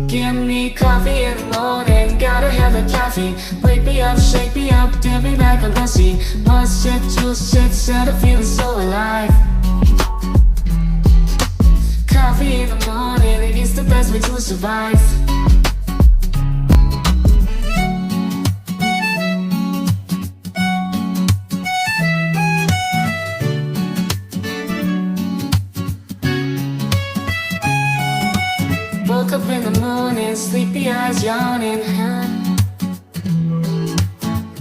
Give me coffee in the morning, gotta have the coffee. Wake me up, shake me up, dip me like a lassie. One sip, two sips, and I'm feeling so alive. Coffee in the morning, it's the best way to survive. Woke up in the morning, sleepy eyes yawning.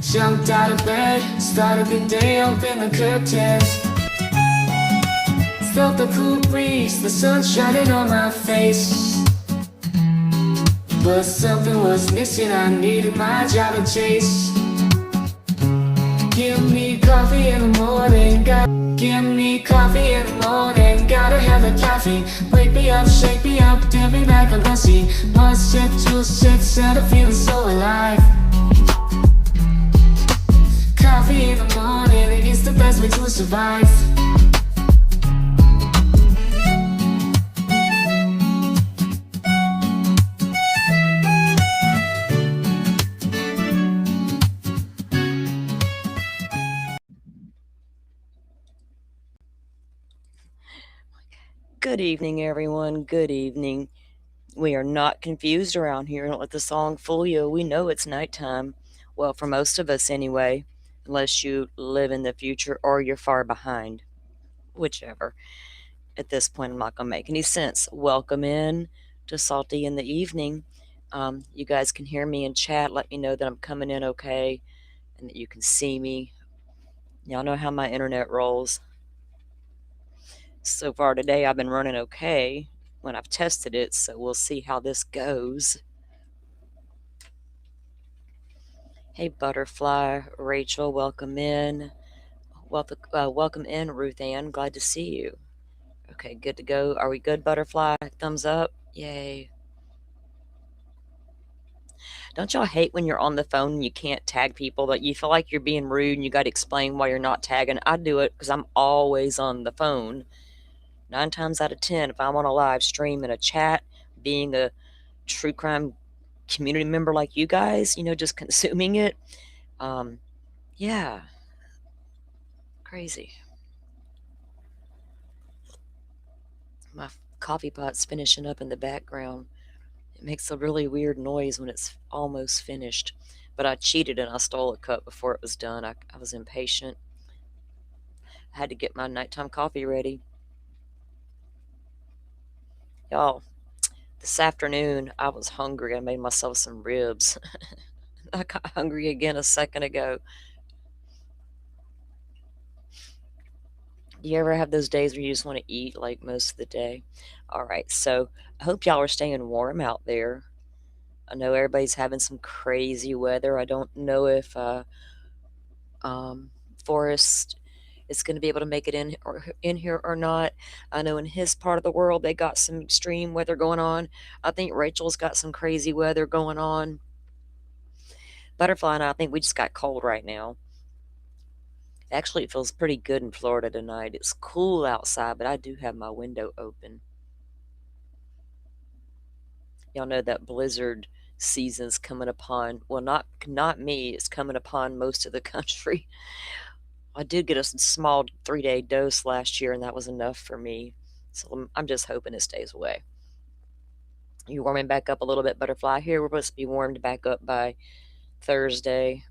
Jumped out of bed, started the day, opened the curtains. Felt the cool breeze, the sun shining on my face. But something was missing, I needed my job to chase. Give me coffee in the morning, give me coffee in the morning, gotta have the coffee. Wake me up, shake me up, dip me like a lassie. One sip, two sips, and I'm feeling so alive. Coffee in the morning, it's the best way to survive. Good evening, everyone. Good evening. We are not confused around here. Don't let the song fool you. We know it's nighttime. Well, for most of us anyway, unless you live in the future or you're far behind. Whichever. At this point, I'm not going to make any sense. Welcome in to Salty in the Evening. You guys can hear me in chat. Let me know that I'm coming in okay and that you can see me. Y'all know how my internet rolls. So far today, I've been running okay when I've tested it, so we'll see how this goes. Hey, Butterfly, Rachel, welcome in. Welcome in, Ruth Ann. Glad to see you. Okay, good to go. Are we good, Butterfly? Thumbs up. Yay. Don't y'all hate when you're on the phone and you can't tag people, but you feel like you're being rude and you got to explain why you're not tagging? I do it because I'm always on the phone. 9 times out of 10, if I'm on a live stream in a chat, being a true crime community member like you guys, just consuming it, yeah, crazy. My coffee pot's finishing up in the background. It makes a really weird noise when it's almost finished. But I cheated and I stole a cup before it was done. I was impatient. I had to get my nighttime coffee ready. Y'all, this afternoon I was hungry. I made myself some ribs. I got hungry again a second ago. You ever have those days where you just want to eat like most of the day? All right, so I hope y'all are staying warm out there. I know everybody's having some crazy weather. I don't know if Forrest is going to be able to make it in here or not. I know in his part of the world they got some extreme weather going on. I think Rachel's got some crazy weather going on. Butterfly and I think we just got cold right now. Actually, it feels pretty good in Florida tonight. It's cool outside, but I do have my window open. Y'all know that blizzard season's coming upon, well, not me, it's coming upon most of the country. I did get a small 3-day dose last year, and that was enough for me. So I'm just hoping it stays away. You warming back up a little bit, Butterfly? Here, we're supposed to be warmed back up by Thursday.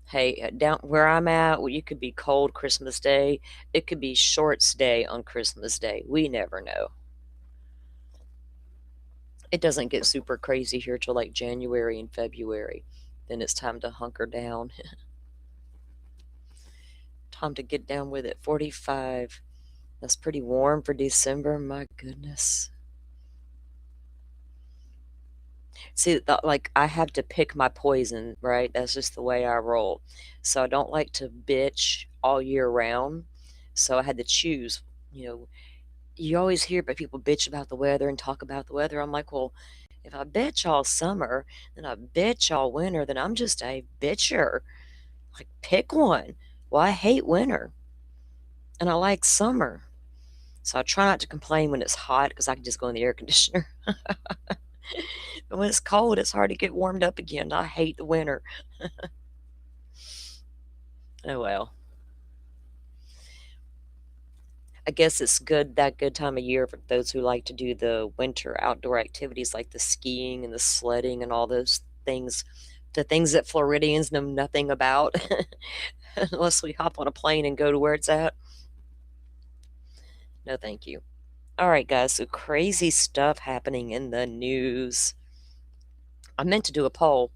Hey, down where I'm at, well, you could be cold Christmas Day. It could be shorts day on Christmas Day. We never know. It doesn't get super crazy here till like January and February. Then it's time to hunker down. Time to get down with it. 45. That's pretty warm for December. My goodness. See, like I have to pick my poison, right? That's just the way I roll. So I don't like to bitch all year round. So I had to choose. You always hear about people bitch about the weather and talk about the weather. I'm like, well, if I bitch all summer, then I bitch all winter, then I'm just a bitcher. Like, pick one. Well, I hate winter and I like summer. So I try not to complain when it's hot because I can just go in the air conditioner. And when it's cold, it's hard to get warmed up again. I hate the winter. Oh well. I guess it's good time of year for those who like to do the winter outdoor activities like the skiing and the sledding and all those things. The things that Floridians know nothing about unless we hop on a plane and go to where it's at. No, thank you. All right, guys. So crazy stuff happening in the news. I meant to do a poll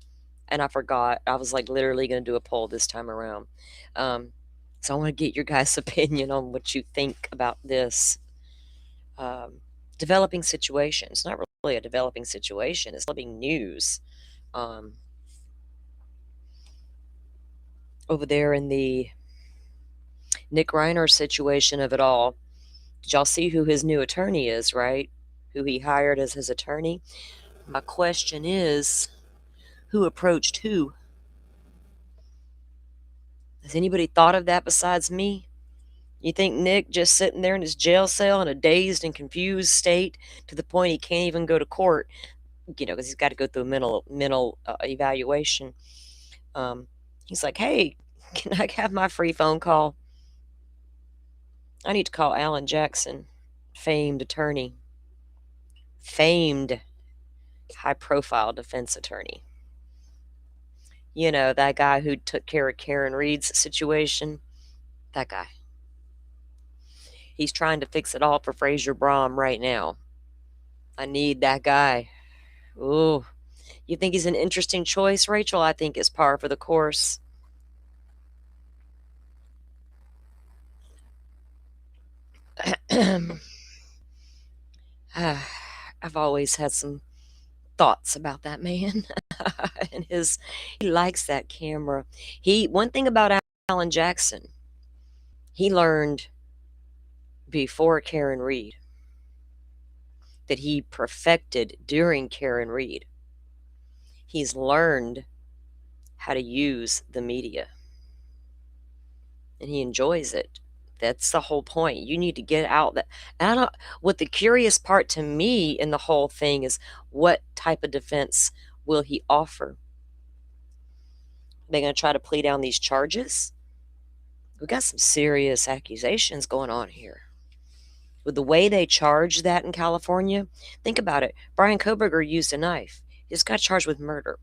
and I forgot. I was like literally going to do a poll this time around. Um, so I want to get your guys' opinion on what you think about this um, developing situation. It's not really a developing situation, it's developing news. Um, over there in the Nick Reiner situation of it all, did y'all see who his new attorney is, right? Who he hired as his attorney? My question is, who approached who? Has anybody thought of that besides me? You think Nick just sitting there in his jail cell in a dazed and confused state to the point he can't even go to court, because he's got to go through a mental evaluation. He's like, "Hey, can I have my free phone call? I need to call Alan Jackson, famed attorney, famed high-profile defense attorney. That guy who took care of Karen Reed's situation. That guy. He's trying to fix it all for Fraser Brom right now. I need that guy. Ooh, you think he's an interesting choice, Rachel? I think it's par for the course." I've always had some thoughts about that man and he likes that camera. He One thing about Alan Jackson, he learned before Karen Reed that he perfected during Karen Reed. He's learned how to use the media and he enjoys it. That's the whole point. You need to get out that. And I don't, what the curious part to me in the whole thing is, what type of defense will he offer? They're going to try to plea down these charges? We got some serious accusations going on here. With the way they charge that in California, think about it. Brian Koberger used a knife. He just got charged with murder.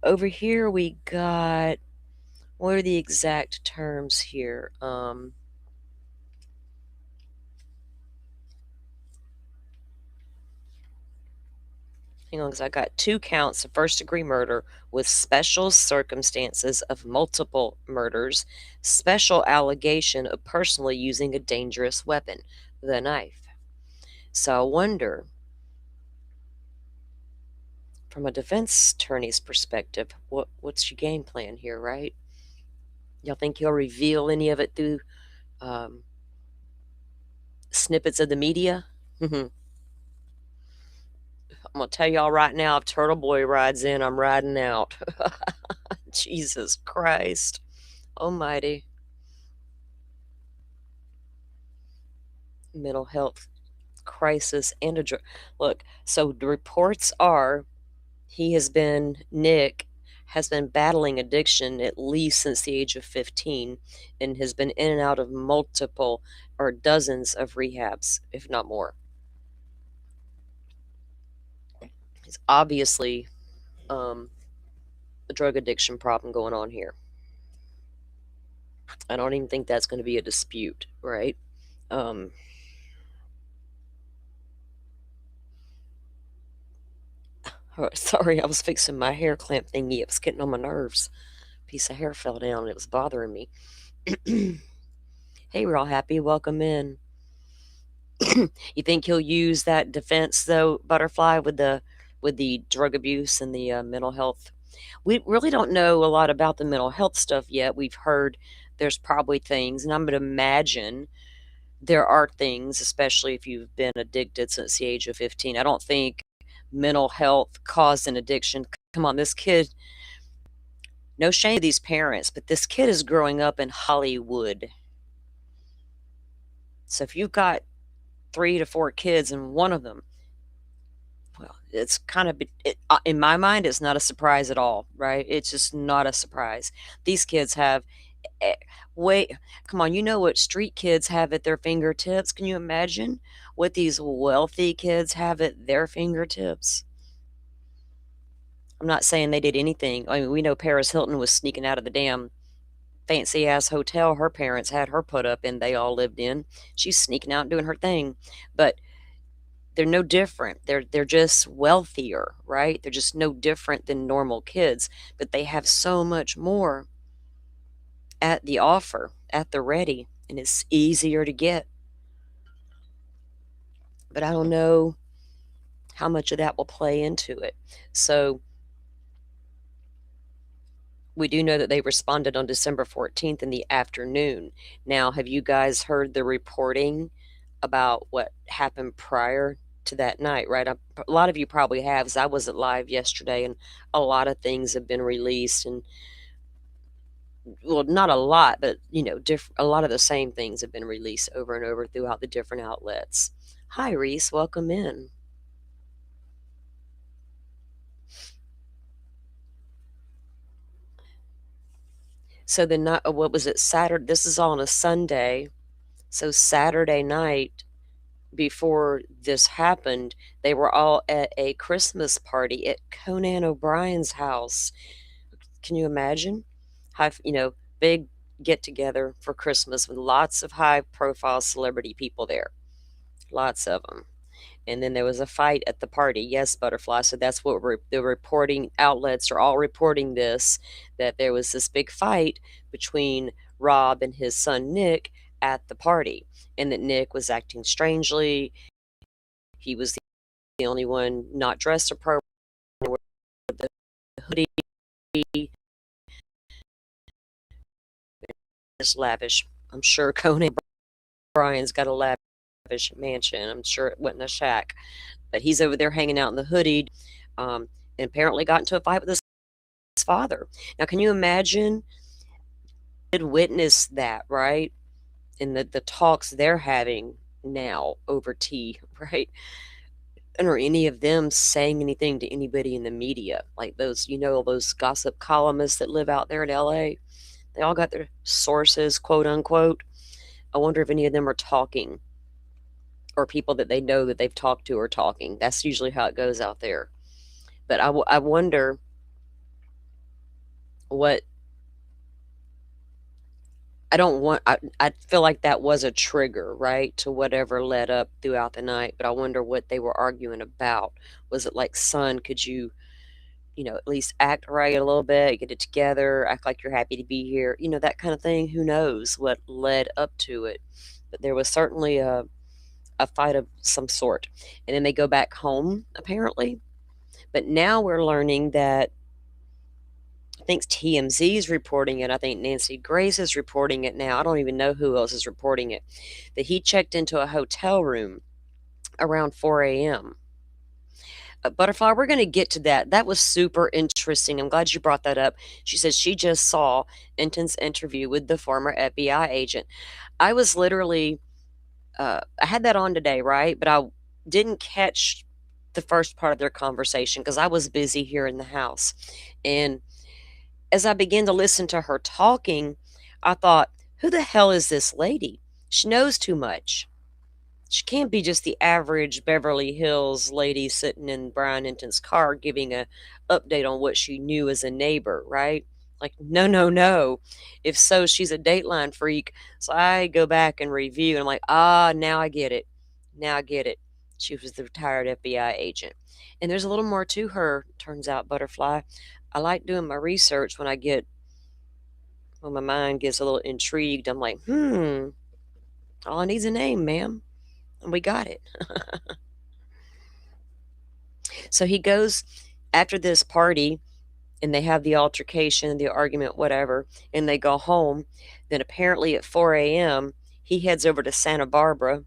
Over here we got, what are the exact terms here? Hang on, because I got 2 counts of first-degree murder with special circumstances of multiple murders, special allegation of personally using a dangerous weapon, the knife. So I wonder, from a defense attorney's perspective, what's your game plan here, right? Y'all think he'll reveal any of it through um, snippets of the media? I'm gonna tell y'all right now, if Turtle Boy rides in, I'm riding out. Jesus Christ almighty. Mental health crisis and a drug. Look, so the reports are Nick has been battling addiction at least since the age of 15 and has been in and out of multiple or dozens of rehabs, if not more. It's obviously a drug addiction problem going on here. I don't even think that's going to be a dispute, right? Sorry, I was fixing my hair clamp thingy. It was getting on my nerves. A piece of hair fell down and it was bothering me. Hey, we're all happy. Welcome in. You think he'll use that defense though, Butterfly, with the drug abuse and the mental health? We really don't know a lot about the mental health stuff yet. We've heard there's probably things, and I'm going to imagine there are things, especially if you've been addicted since the age of 15. I don't think mental health caused an addiction. Come on, this kid, no shame to these parents, but this kid is growing up in Hollywood. So if you've got 3 to 4 kids and one of them Well, it's kind of in my mind, it's not a surprise at all, right? It's just not a surprise. These kids have eh, wait, come on, you know what street kids have at their fingertips? Can you imagine what these wealthy kids have at their fingertips? I'm not saying they did anything. I mean, we know Paris Hilton was sneaking out of the damn fancy ass hotel her parents had her put up and they all lived in. She's sneaking out and doing her thing. But they're no different. They're just wealthier, right? They're just no different than normal kids, but they have so much more at the offer, at the ready, and it's easier to get. But I don't know how much of that will play into it. So we do know that they responded on December 14th in the afternoon. Now, have you guys heard the reporting about what happened prior to that night, right? A lot of you probably have, because I wasn't live yesterday, and a lot of things have been released, and well, not a lot, but a lot of the same things have been released over and over throughout the different outlets. Hi, Reese, welcome in. So the night, what was it, Saturday? This is on a Sunday. So Saturday night, before this happened, they were all at a Christmas party at Conan O'Brien's house. Can you imagine? High, big get together for Christmas with lots of high profile celebrity people there. Lots of them. And then there was a fight at the party. Yes, Butterfly. So that's what the reporting outlets are all reporting this, that there was this big fight between Rob and his son Nick at the party, and that Nick was acting strangely. He was the only one not dressed appropriately, with the hoodie, this lavish. I'm sure Conan O'Brien's got a lavish mansion. I'm sure it wasn't a shack, but he's over there hanging out in the hoodie, and apparently got into a fight with his father. Now, can you imagine? Did witness that, right? In the talks they're having now over tea, right? And are any of them saying anything to anybody in the media, like those, those gossip columnists that live out there in LA? They all got their sources, quote unquote. I wonder if any of them are talking, or people that they know that they've talked to are talking. That's usually how it goes out there. But I wonder what I feel like that was a trigger, right, to whatever led up throughout the night. But I wonder what they were arguing about. Was it like, son, could you, at least act right a little bit, get it together, act like you're happy to be here, that kind of thing. Who knows what led up to it? But there was certainly a fight of some sort. And then they go back home, apparently. But now we're learning that, I think TMZ is reporting it. I think Nancy Grace is reporting it now. I don't even know who else is reporting it. That he checked into a hotel room around 4 a.m. Butterfly, we're going to get to that. That was super interesting. I'm glad you brought that up. She says she just saw Enton's interview with the former FBI agent. I was literally, I had that on today, right? But I didn't catch the first part of their conversation because I was busy here in the house. And as I began to listen to her talking, I thought, who the hell is this lady? She knows too much. She can't be just the average Beverly Hills lady sitting in Brian Enton's car giving a update on what she knew as a neighbor, right? Like, no, no, no. If so, she's a Dateline freak. So I go back and review, and I'm like, now I get it. Now I get it. She was the retired FBI agent. And there's a little more to her, turns out, Butterfly. I like doing my research when my mind gets a little intrigued. I'm like, all I need's a name, ma'am. And we got it. So he goes after this party, and they have the altercation, the argument, whatever, and they go home. Then apparently at 4 a.m., he heads over to Santa Barbara.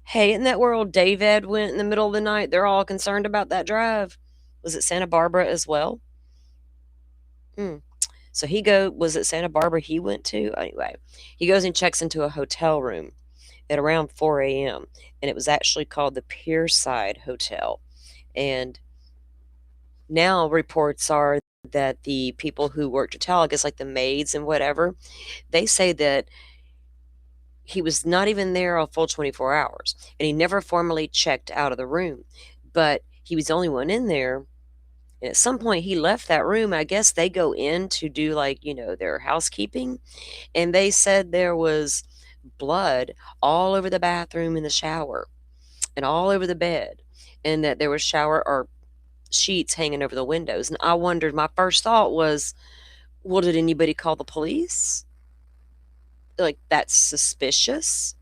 Hey, isn't that where old David went in the middle of the night? They're all concerned about that drive. Was it Santa Barbara as well? So was it Santa Barbara he went to? Anyway, he goes and checks into a hotel room at around 4 a.m., and it was actually called the Pierside Hotel. And now reports are that the people who worked hotel, I guess like the maids and whatever, they say that he was not even there a full 24 hours and he never formally checked out of the room. But he was the only one in there. And at some point he left that room. I guess they go in to do like, their housekeeping. And they said there was blood all over the bathroom and the shower and all over the bed. And that there was shower or sheets hanging over the windows. And I wondered, my first thought was, well, did anybody call the police? Like, that's suspicious.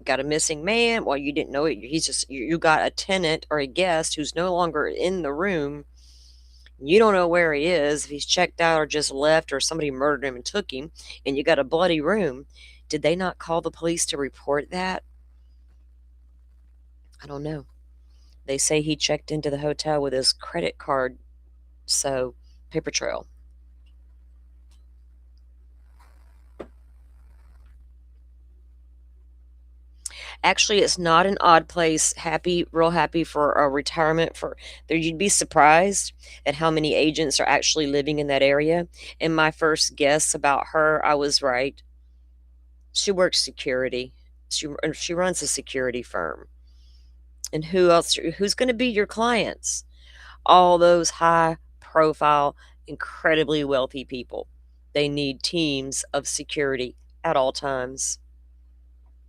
Got a missing man. Well, you didn't know it. He's just, you got a tenant or a guest who's no longer in the room. You don't know where he is, if he's checked out or just left or somebody murdered him and took him, and you got a bloody room. Did they not call the police to report that? I don't know. They say he checked into the hotel with his credit card, so paper trail. Actually, it's not an odd place. Happy, real happy for a retirement for there. You'd be surprised at how many agents are actually living in that area. And my first guess about her, I was right. She works security. She runs a security firm. And who else? Who's going to be your clients? All those high profile, incredibly wealthy people. They need teams of security at all times.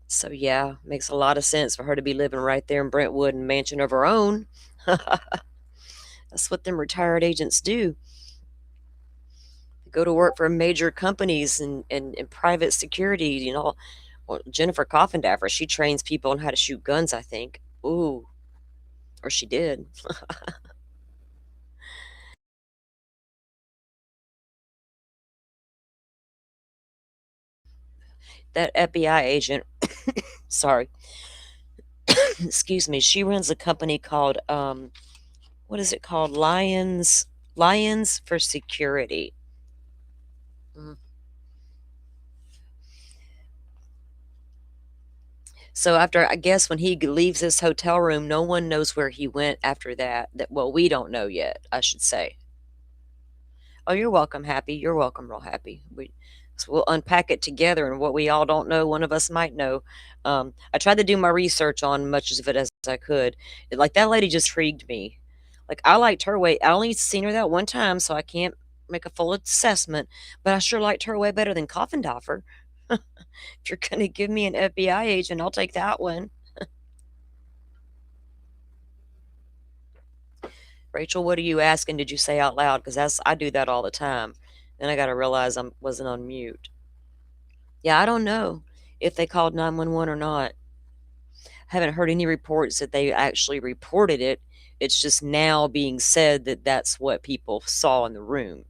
So yeah, makes a lot of sense for her to be living right there in Brentwood and mansion of her own. That's what them retired agents do. They go to work for major companies and private security, Well, Jennifer Coffindaffer, she trains people on how to shoot guns, I think. Ooh, or she did. That FBI agent, sorry, excuse me, she runs a company called what is it called? Lions for Security. Mm. So after, I guess, when he leaves this hotel room, no one knows where he went after that. Well, we don't know yet, I should say. Oh, you're welcome, Happy. You're welcome, real Happy. So we'll unpack it together, and what we all don't know, one of us might know. I tried to do my research on much of it as I could. Like, that lady just intrigued me. Like, I liked her way. I only seen her that one time, so I can't make a full assessment. But I sure liked her way better than Coffindoffer. If you're gonna give me an FBI agent, I'll take that one. Rachel, what are you asking? Did you say out loud? Because I do that all the time. Then I got to realize I wasn't on mute. Yeah, I don't know if they called 911 or not. I haven't heard any reports that they actually reported it. It's just now being said that that's what people saw in the room.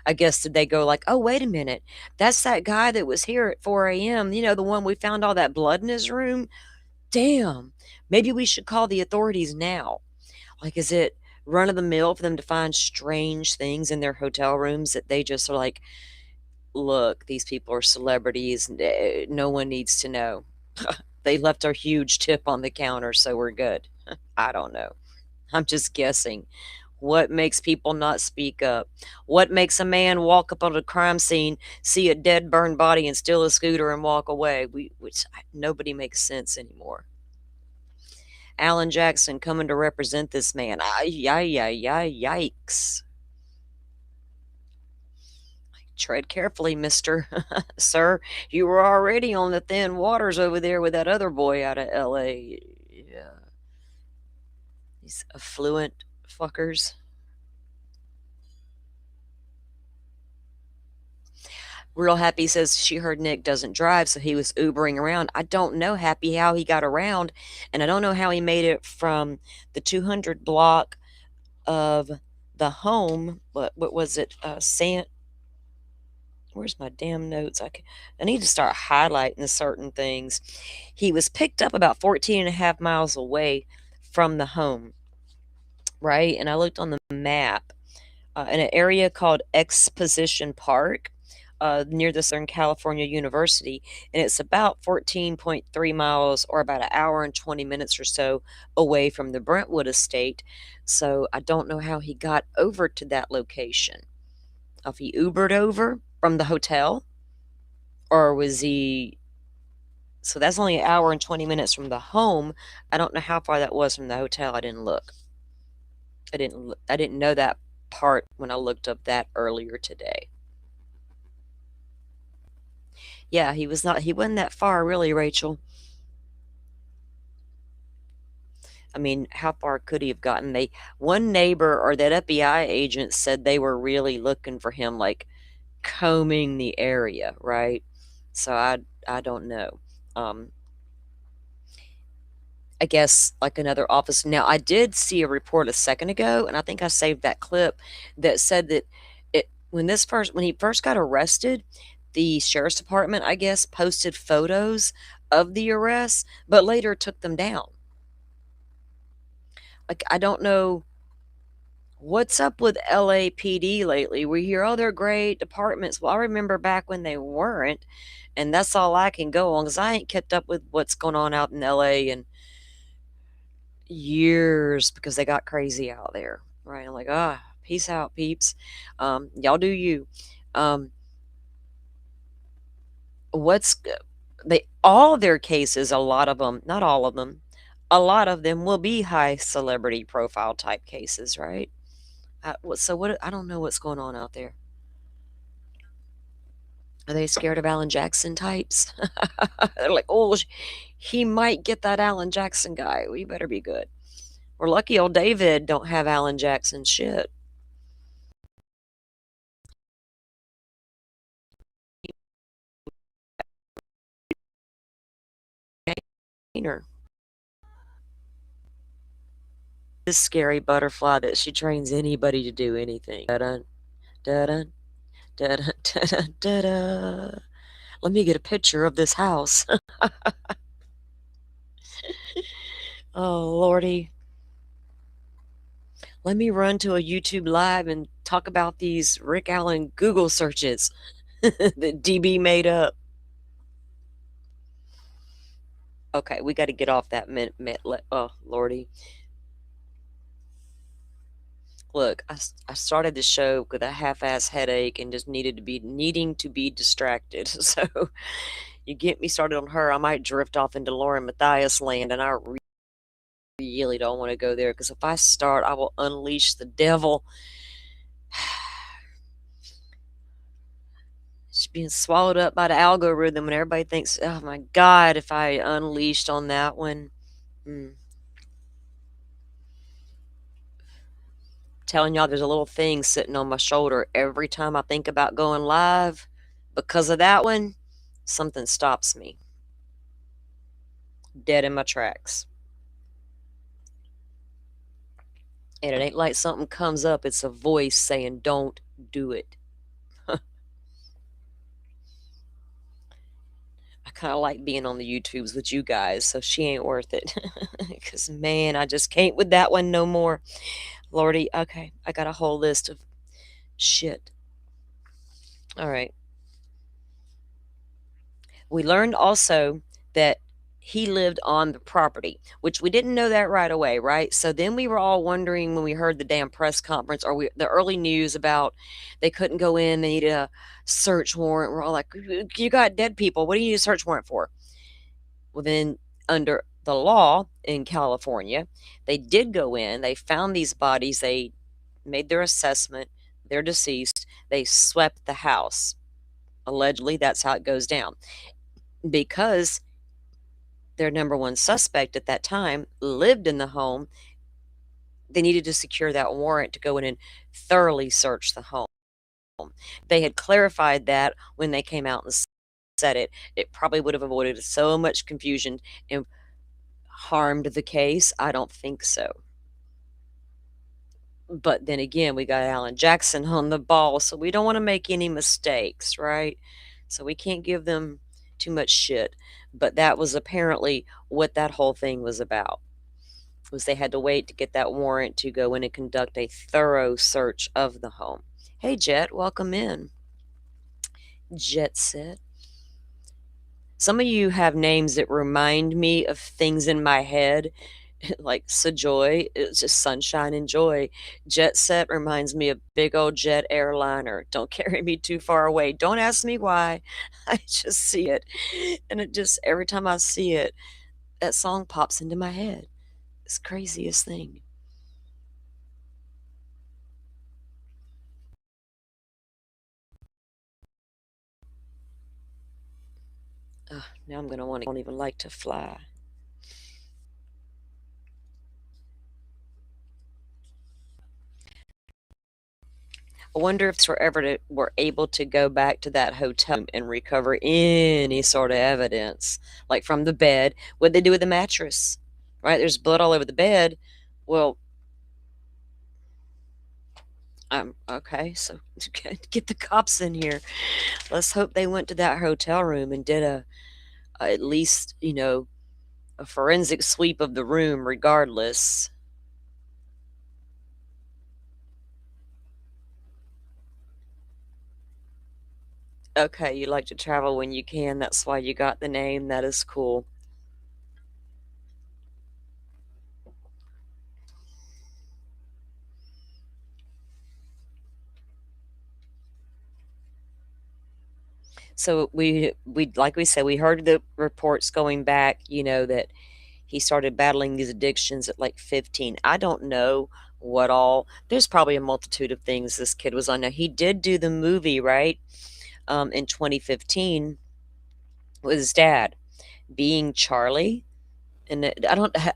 I guess did they go like, oh, wait a minute. That's that guy that was here at 4 a.m., the one we found all that blood in his room? Damn. Maybe we should call the authorities now. Like, is it run of the mill for them to find strange things in their hotel rooms that they just are like, look, these people are celebrities. No one needs to know. They left a huge tip on the counter, so we're good. I don't know. I'm just guessing. What makes people not speak up? What makes a man walk up on a crime scene, see a dead, burned body, and steal a scooter and walk away? Which nobody makes sense anymore. Alan Jackson coming to represent this man. Yikes. Tread carefully, mister. Sir, you were already on the thin waters over there with that other boy out of LA. Yeah. These affluent fuckers. Real Happy says she heard Nick doesn't drive, so he was Ubering around. I don't know, Happy, how he got around, and I don't know how he made it from the 200 block of the home. What was it? Where's my damn notes? I need to start highlighting certain things. He was picked up about 14 and a half miles away from the home, right? And I looked on the map in an area called Exposition Park. near the Southern California University, and it's about 14.3 miles or about an hour and 20 minutes or so away from the Brentwood estate. So I don't know how he got over to that location. If he Ubered over from the hotel, or was he. So that's only an hour and 20 minutes from the home. I don't know how far that was from the hotel. I didn't look. I didn't know that part when I looked up that earlier today. Yeah, he wasn't that far really, Rachel. I mean, how far could he have gotten? One neighbor or that FBI agent said they were really looking for him, like combing the area, right? So I don't know. Um, I guess like another office. Now I did see a report a second ago, and I think I saved that clip that said that when he first got arrested, the sheriff's department, I guess, posted photos of the arrest, but later took them down. Like I don't know what's up with LAPD lately. We hear, oh, they're great departments. Well, I remember back when they weren't, and that's all I can go on because I ain't kept up with what's going on out in LA in years because they got crazy out there, right? I'm like, peace out, peeps. Y'all do you. Um, what's they all their cases? A lot of them, not all of them, a lot of them will be high celebrity profile type cases, right? So what? I don't know what's going on out there. Are they scared of Alan Jackson types? They're like, oh, he might get that Alan Jackson guy. We better be good. We're lucky old David don't have Alan Jackson shit. This scary butterfly that she trains anybody to do anything. Da-dun, da-dun, da-dun, da-dun, da-dun. Let me get a picture of this house. Oh, Lordy. Let me run to a YouTube live and talk about these Rick Allen Google searches that DB made up. Okay, we got to get off that oh, Lordy. Look, I started the show with a half-ass headache and just needing to be distracted. So you get me started on her, I might drift off into Lauren Matthias land, and I really don't want to go there because if I start, I will unleash the devil. She's being swallowed up by the algorithm, and everybody thinks, oh my God, if I unleashed on that one. Telling y'all there's a little thing sitting on my shoulder every time I think about going live. Because of that one, something stops me dead in my tracks. And it ain't like something comes up, it's a voice saying, don't do it. I kind of like being on the YouTubes with you guys, so she ain't worth it. Because, man, I just can't with that one no more. Lordy, okay, I got a whole list of shit. All right. We learned also that he lived on the property, which we didn't know that right away, right? So then we were all wondering when we heard the damn press conference or the early news about they couldn't go in, they needed a search warrant. We're all like, you got dead people. What do you need a search warrant for? Well, then under the law in California, they did go in, they found these bodies, they made their assessment, they're deceased, they swept the house. Allegedly, that's how it goes down. Because their number one suspect at that time lived in the home, they needed to secure that warrant to go in and thoroughly search the home. They had clarified that when they came out and said it. It probably would have avoided so much confusion and harmed the case. I don't think so. But then again, we got Alan Jackson on the ball, so we don't want to make any mistakes, right? So we can't give them too much shit. But that was apparently what that whole thing was about. Was they had to wait to get that warrant to go in and conduct a thorough search of the home. Hey Jet, welcome in. Jet Set. Some of you have names that remind me of things in my head, like Sojoy, it's just sunshine and joy. Jet Set reminds me of big old jet airliner. Don't carry me too far away. Don't ask me why. I just see it. And it just, every time I see it, that song pops into my head. It's the craziest thing. Now I'm going to want to, don't even like to fly. I wonder if were able to go back to that hotel and recover any sort of evidence, like from the bed. What'd they do with the mattress? Right? There's blood all over the bed. Well, okay, so get the cops in here. Let's hope they went to that hotel room and did at least, a forensic sweep of the room regardless. Okay, you like to travel when you can. That's why you got the name. That is cool. So we like we said, we heard the reports going back, that he started battling these addictions at like 15. I don't know what all. There's probably a multitude of things this kid was on. Now he did do the movie, right? In 2015 with his dad, Being Charlie. And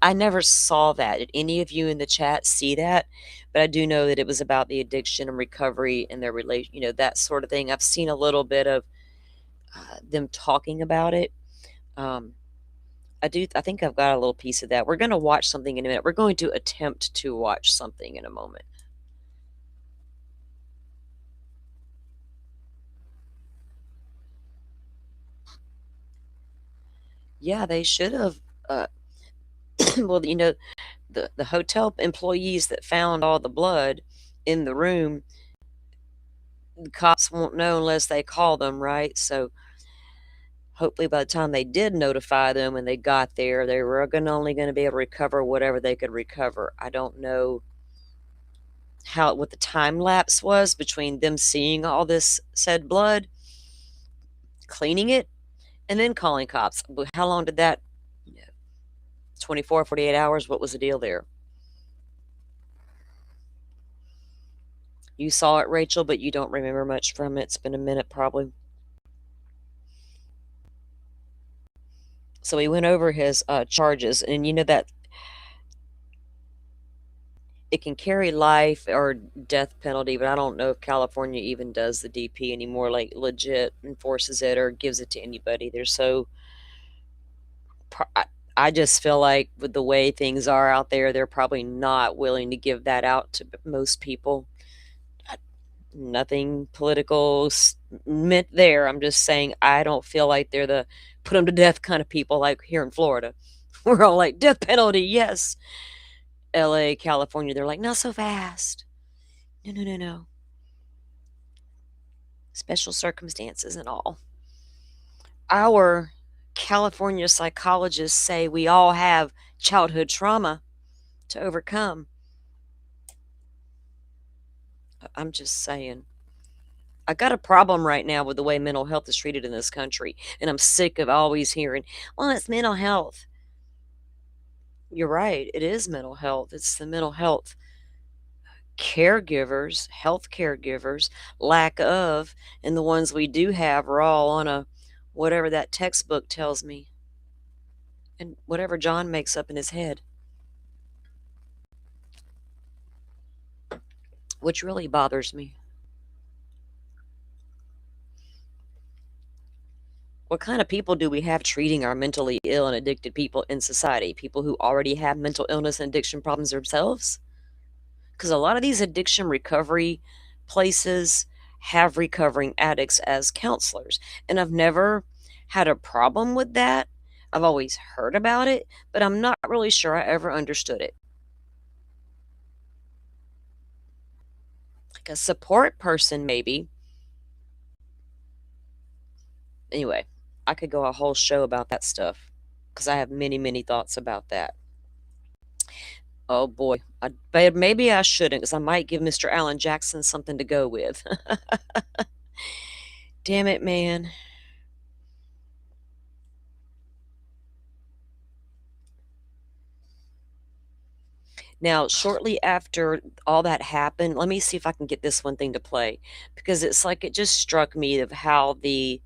I never saw that. Did any of you in the chat see that? But I do know that it was about the addiction and recovery and their relation, that sort of thing. I've seen a little bit of them talking about it. Um, I think I've got a little piece of that. We're going to watch something in a minute. We're going to attempt to watch something in a moment. Yeah, they should have. Well, the hotel employees that found all the blood in the room, the cops won't know unless they call them, right? So hopefully by the time they did notify them and they got there, they were only going to be able to recover whatever they could recover. I don't know what the time lapse was between them seeing all this said blood, cleaning it, and then calling cops. How long did that? 24, 48 hours? What was the deal there? You saw it, Rachel, but you don't remember much from it. It's been a minute, probably. So he went over his charges, and you know that it can carry life or death penalty, but I don't know if California even does the DP anymore, like legit enforces it or gives it to anybody. They're so. I just feel like with the way things are out there, they're probably not willing to give that out to most people. Nothing political meant there. I'm just saying I don't feel like they're the put them to death kind of people like here in Florida. We're all like death penalty, yes. LA, California, they're like not so fast. No, no, no, no. Special circumstances and all. Our California psychologists say we all have childhood trauma to overcome. I'm just saying. I got a problem right now with the way mental health is treated in this country, and I'm sick of always hearing, well, it's mental health. You're right, it is mental health. It's the mental health caregivers, health caregivers, lack of, and the ones we do have are all on a whatever that textbook tells me and whatever John makes up in his head, which really bothers me. What kind of people do we have treating our mentally ill and addicted people in society? People who already have mental illness and addiction problems themselves? Because a lot of these addiction recovery places have recovering addicts as counselors. And I've never had a problem with that. I've always heard about it, but I'm not really sure I ever understood it. Like a support person, maybe. Anyway, I could go a whole show about that stuff because I have many, many thoughts about that. Oh boy, but maybe I shouldn't because I might give Mr. Alan Jackson something to go with. Damn it, man. Now, shortly after all that happened, let me see if I can get this one thing to play because it's like it just struck me of how the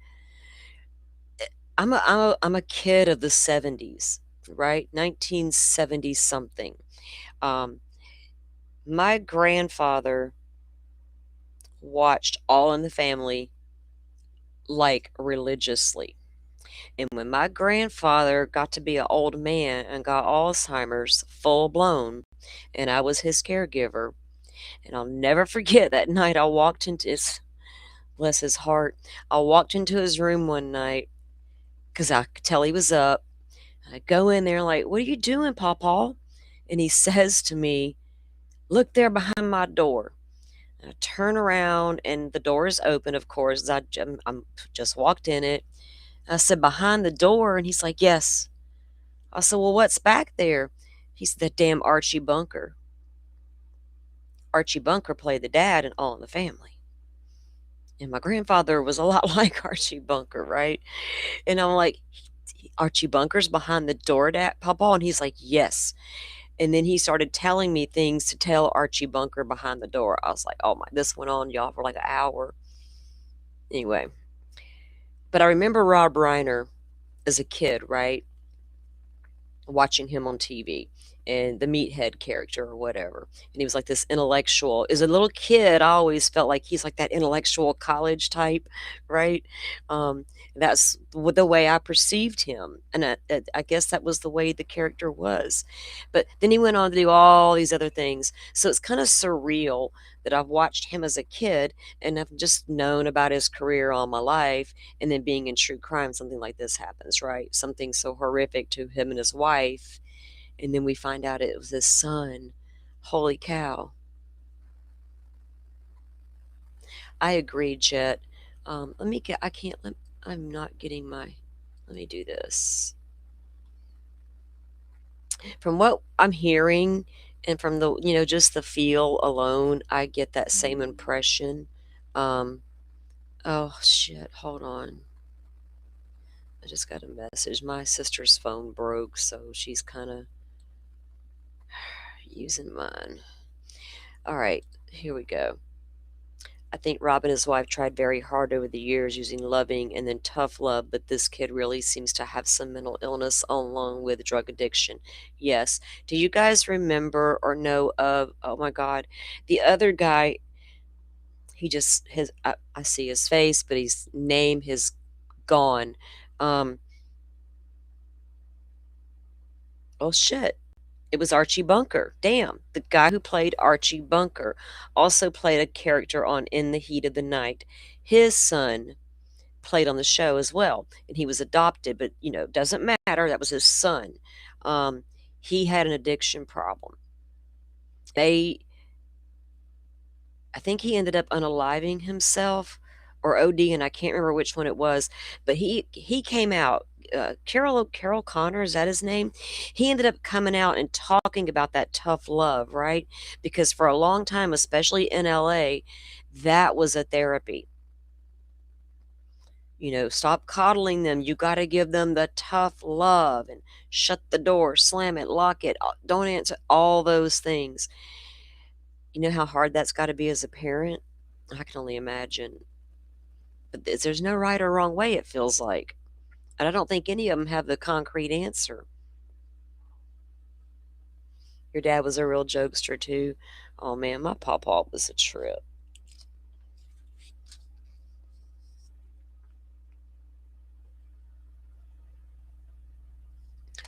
I'm a kid of the 70s, right? 1970 something. Um, my grandfather watched All in the Family like religiously. And when my grandfather got to be an old man and got Alzheimer's full blown, and I was his caregiver, and I'll never forget that night I walked into his, bless his heart, I walked into his room one night because I could tell he was up. I go in there like, "What are you doing, Pawpaw?" And he says to me, "Look there behind my door." And I turn around and the door is open, of course. I'm just walked in it. I said, "Behind the door?" And he's like, "Yes." I said, "Well, what's back there?" He said, "That damn Archie Bunker." Archie Bunker played the dad in All in the Family. And my grandfather was a lot like Archie Bunker, right? And I'm like, "Archie Bunker's behind the door, Dad, Papa?" And he's like, "Yes." And then he started telling me things to tell Archie Bunker behind the door. I was like, "Oh my," this went on, y'all, for like an hour. Anyway, but I remember Rob Reiner as a kid, right? Watching him on TV and the meathead character or whatever. And he was like this intellectual. As a little kid, I always felt like he's like that intellectual college type, right? Um, that's the way I perceived him. And I guess that was the way the character was. But then he went on to do all these other things. So it's kind of surreal that I've watched him as a kid and I've just known about his career all my life. And then being in true crime, something like this happens, right? Something so horrific to him and his wife, and then we find out it was his son. Holy cow. I agree, Jet. Let me get, I can't, I'm not getting my, let me do this. From what I'm hearing and from the, just the feel alone, I get that same impression. Um, oh shit, hold on. I just got a message. My sister's phone broke, so she's kind of using mine. All right, here we go. I think Rob and his wife tried very hard over the years using loving and then tough love, but this kid really seems to have some mental illness along with drug addiction. Yes. Do you guys remember or know of, oh my God, the other guy? He just, I see his face, but his name is gone. Um, oh shit. It was Archie Bunker. Damn. The guy who played Archie Bunker also played a character on In the Heat of the Night. His son played on the show as well, and he was adopted, but doesn't matter. That was his son. Um, he had an addiction problem. They, I think he ended up unaliving himself or OD, and I can't remember which one it was, but he came out. Carol Connor, is that his name? He ended up coming out and talking about that tough love, right? Because for a long time, especially in LA, that was a therapy. Stop coddling them. You got to give them the tough love and shut the door, slam it, lock it, don't answer, all those things. You know how hard that's got to be as a parent? I can only imagine. But there's no right or wrong way, it feels like. And I don't think any of them have the concrete answer. Your dad was a real jokester, too. Oh, man, my pawpaw was a trip.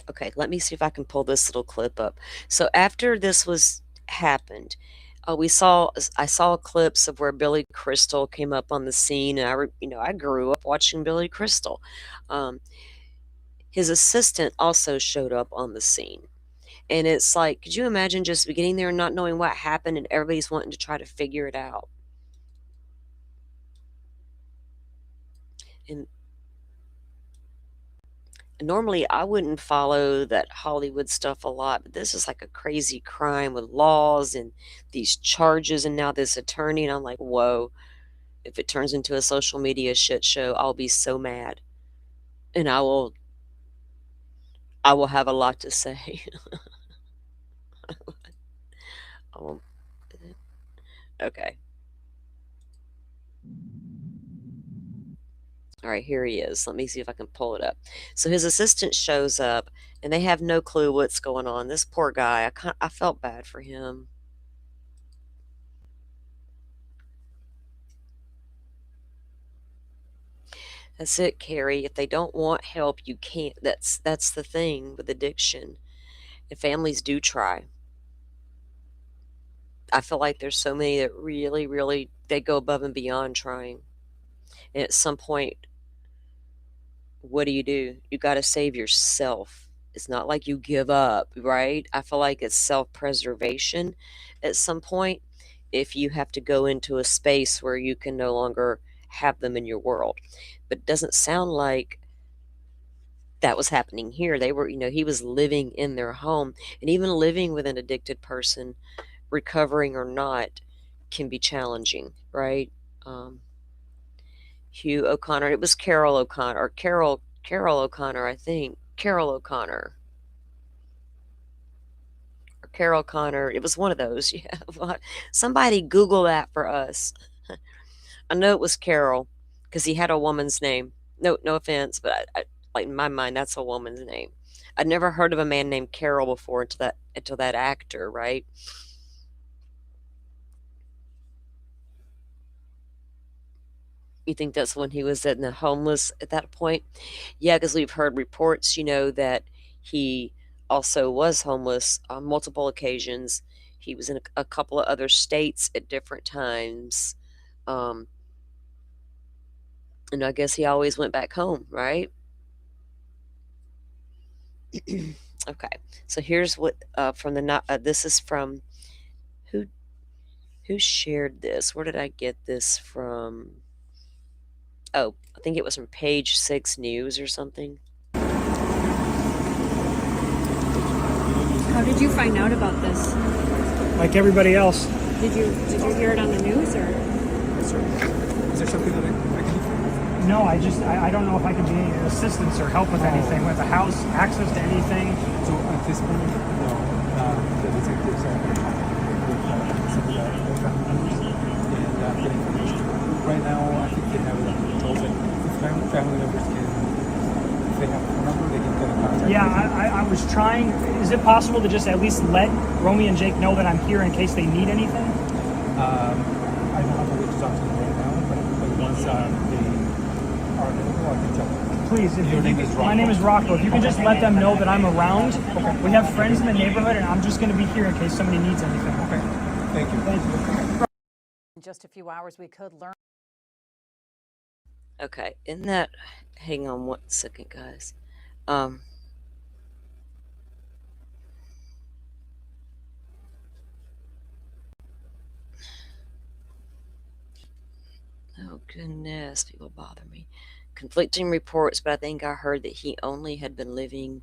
Okay, let me see if I can pull this little clip up. So after this was happened, I saw clips of where Billy Crystal came up on the scene, and I grew up watching Billy Crystal. Um, his assistant also showed up on the scene, and it's like, could you imagine just getting there and not knowing what happened, and everybody's wanting to try to figure it out? And Normally I wouldn't follow that Hollywood stuff a lot, but this is like a crazy crime with laws and these charges and now this attorney, and I'm like, whoa, if it turns into a social media shit show, I'll be so mad. And I will have a lot to say. um, okay. All right, here he is. Let me see if I can pull it up. So his assistant shows up and they have no clue what's going on. This poor guy, I felt bad for him. That's it, Carrie. If they don't want help, you can't. That's the thing with addiction. And families do try. I feel like there's so many that really, really they go above and beyond trying. And at some point, what do? You got to save yourself. It's not like you give up, right? I feel like it's self-preservation at some point if you have to go into a space where you can no longer have them in your world. But it doesn't sound like that was happening here. They were, he was living in their home, and even living with an addicted person, recovering or not, can be challenging, right? Um, Hugh O'Connor. It was Carol O'Connor or Carol O'Connor, I think. Carol O'Connor or Carol Connor. It was one of those. Yeah. Somebody Google that for us. I know it was Carol because he had a woman's name. No, no offense, but like in my mind, that's a woman's name. I'd never heard of a man named Carol before until that actor, right? You think that's when he was in the homeless at that point? Yeah, because we've heard reports, that he also was homeless on multiple occasions. He was in a couple of other states at different times. Um, and I guess he always went back home, right? Okay, so here's what from the not. This is from who who shared this? Where did I get this from? Oh, I think it was from Page Six News or something. How did you find out about this? Like everybody else. Did you hear it on the news or? Yes, sir. Is there something that I can do for you? No, I don't know if I can be any assistance or help with anything, with the house, access to anything. So at this point, no, the detectives are with some of the family members and getting information. Right now, I think they have it told that if family members can, if they have a phone number, they can get in contact. Yeah, I was trying. Is it possible to just at least let Romy and Jake know that I'm here in case they need anything? I don't have a way to talk to them right now, but once they are available, I can tell them. Please, Your name is Rocco. My name is Rocco. If you can just let them know that I'm around. Okay. We have friends in the neighborhood, and I'm just going to be here in case somebody needs anything. Okay. Thank you. Thank you. In just a few hours, we could learn. Okay, hang on one second, guys. Oh goodness, people bother me. Conflicting reports, but I think I heard that he only had been living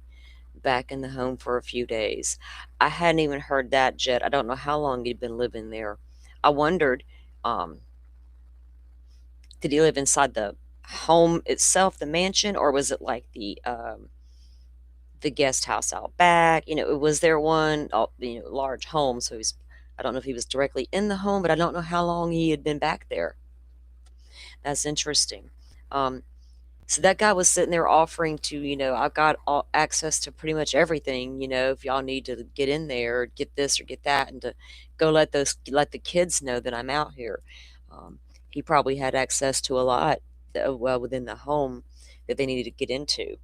back in the home for a few days. I hadn't even heard that yet. I don't know how long he'd been living there. I wondered, um, did he live inside the home itself, the mansion, or was it like the guest house out back? Was there one, large home? So I don't know if he was directly in the home, but I don't know how long he had been back there. That's interesting. Um, so that guy was sitting there offering to, I've got all access to pretty much everything, if y'all need to get in there, get this or get that, and to go let the kids know that I'm out here. He probably had access to a lot, well, within the home that they needed to get into.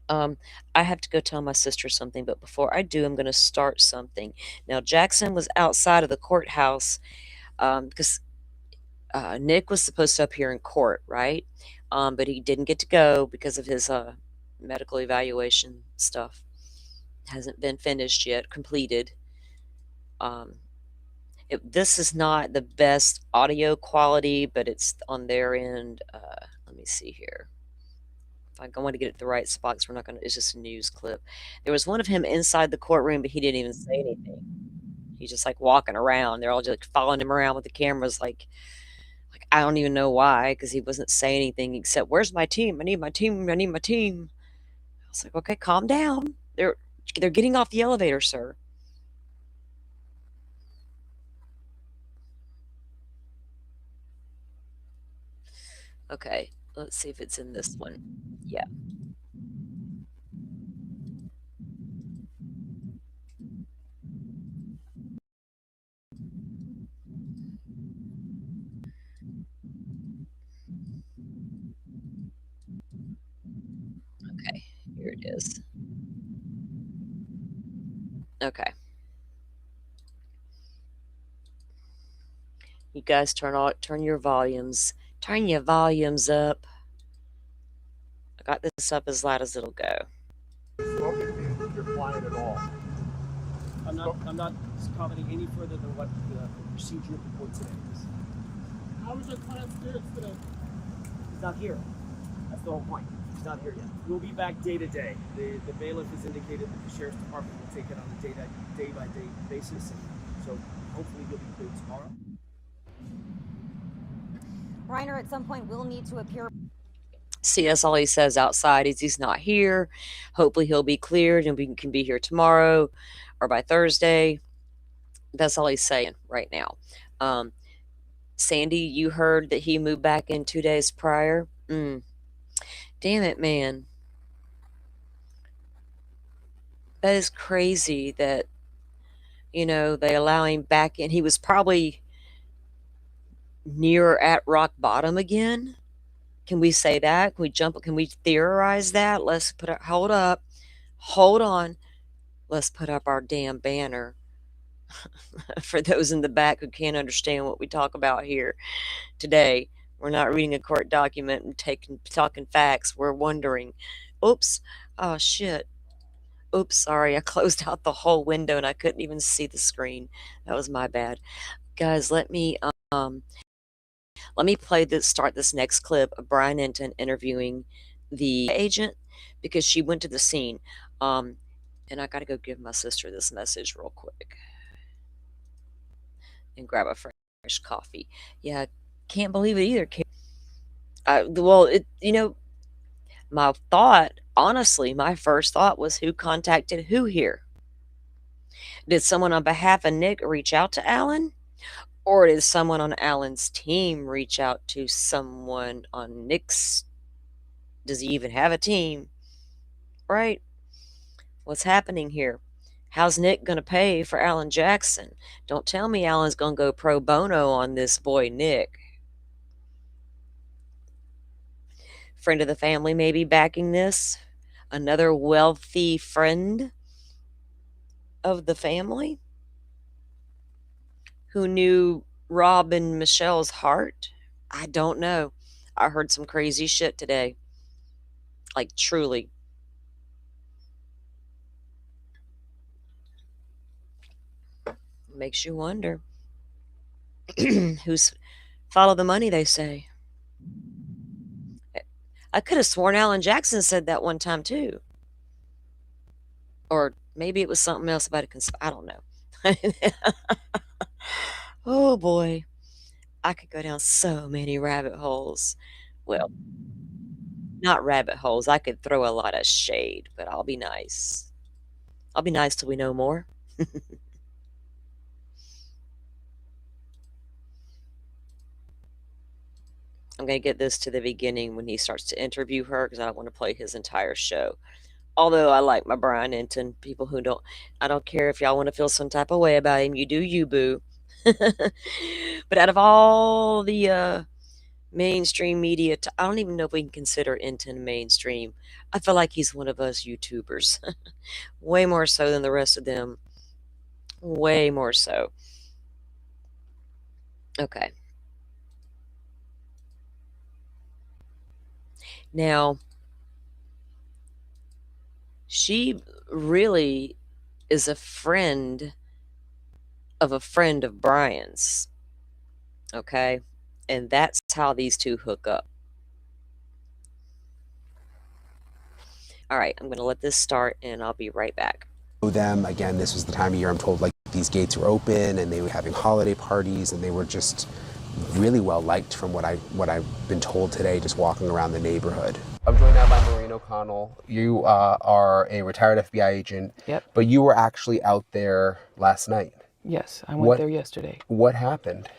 I have to go tell my sister something, but before I do, I'm going to start something. Now, Jackson was outside of the courthouse because Nick was supposed to appear in court, right? But he didn't get to go because of his medical evaluation stuff. Hasn't been finished yet, completed. Um, this is not the best audio quality, but it's on their end. Let me see here. I want to get it the right spot 'cause we're not gonna. It's just a news clip. There was one of him inside the courtroom, but he didn't even say anything. He's just like walking around. They're all just like following him around with the cameras, like I don't even know why, because he wasn't saying anything except, "Where's my team? I need my team. I need my team." I was like, "Okay, calm down. They're getting off the elevator, sir." Okay, let's see if it's in this one. Yeah. Okay, here it is. Okay. You guys turn your volumes. Turn your volumes up. I got this up as loud as it'll go. You're quiet at all. I'm not commenting any further than what the procedure of the court today is. How was your client's spirits today? He's not here. That's the whole point. He's not here yet. We'll be back day to day. The bailiff has indicated that the sheriff's department will take it on a day by day basis, and so hopefully he'll be cleared tomorrow. Reiner at some point will need to appear. See, that's all he says outside is he's not here. Hopefully he'll be cleared and we can be here tomorrow or by Thursday. That's all he's saying right now. Sandy, you heard that he moved back in 2 days prior? Damn it, man. That is crazy that, they allow him back in. He was probably near at rock bottom again. Can we say that? Can we theorize that? Hold on. Let's put up our damn banner. For those in the back who can't understand what we talk about here today, we're not reading a court document and talking facts. We're wondering, oops, oh shit. Oops, sorry, I closed out the whole window and I couldn't even see the screen. That was my bad. Guys, let me start this next clip of Brian Enton interviewing the agent because she went to the scene. And I got to go give my sister this message real quick and grab a fresh coffee. Yeah, can't believe it either. My first thought was, who contacted who here? Did someone on behalf of Nick reach out to Alan? Or did someone on Alan's team reach out to someone on Nick's? Does he even have a team? Right? What's happening here? How's Nick going to pay for Alan Jackson? Don't tell me Alan's going to go pro bono on this boy, Nick. Friend of the family maybe backing this? Another wealthy friend of the family who knew Rob and Michelle's heart? I don't know. I heard some crazy shit today. Like, truly. Makes you wonder. Who's follow the money, they say. I could have sworn Alan Jackson said that one time too. Or maybe it was something else about I don't know. Oh boy. I could go down so many rabbit holes. Well, not rabbit holes. I could throw a lot of shade, but I'll be nice. I'll be nice till we know more. I'm going to get this to the beginning when he starts to interview her because I don't want to play his entire show. Although I like my Brian Enton. People who don't, I don't care if y'all want to feel some type of way about him. You do you, boo. But out of all the mainstream media, I don't even know if we can consider Enton mainstream. I feel like he's one of us YouTubers. Way more so than the rest of them. Way more so. Okay. Now, she really is a friend of Brian's. Okay? And that's how these two hook up. All right, I'm going to let this start and I'll be right back. Them again, this was the time of year I'm told like these gates were open and they were having holiday parties and they were just really well liked from what I've been told today, just walking around the neighborhood. I'm joined now by Maureen O'Connell. You are a retired FBI agent. Yep. But you were actually out there last night. Yes, I went there yesterday. What happened?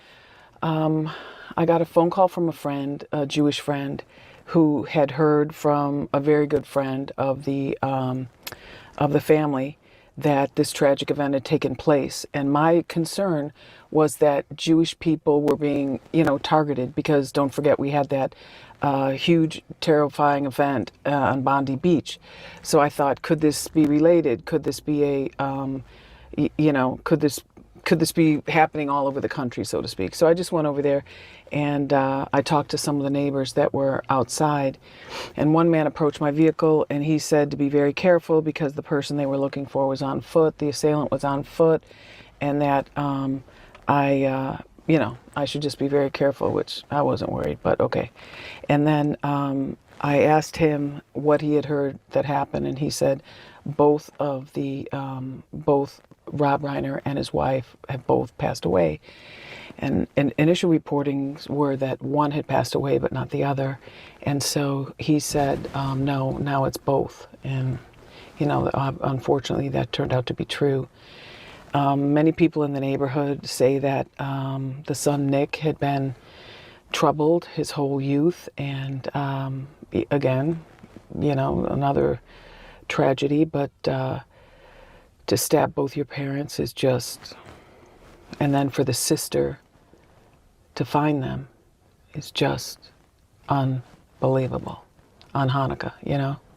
I got a phone call from a friend, a Jewish friend, who had heard from a very good friend of the family that this tragic event had taken place. And my concern was that Jewish people were being, targeted because don't forget we had that huge, terrifying event on Bondi Beach. So I thought, could this be related? Could this be could this be happening all over the country, so to speak? So I just went over there and I talked to some of the neighbors that were outside. And one man approached my vehicle and he said to be very careful because the person they were looking for was on foot, the assailant was on foot, and that I should just be very careful, which I wasn't worried, but okay. And then I asked him what he had heard that happened, and he said both Rob Reiner and his wife have both passed away. And initial reportings were that one had passed away, but not the other. And so he said, no, now it's both. And, unfortunately, that turned out to be true. Many people in the neighborhood say that the son, Nick, had been troubled his whole youth. And again, another tragedy, but to stab both your parents is just, and then for the sister to find them is just unbelievable on Hanukkah,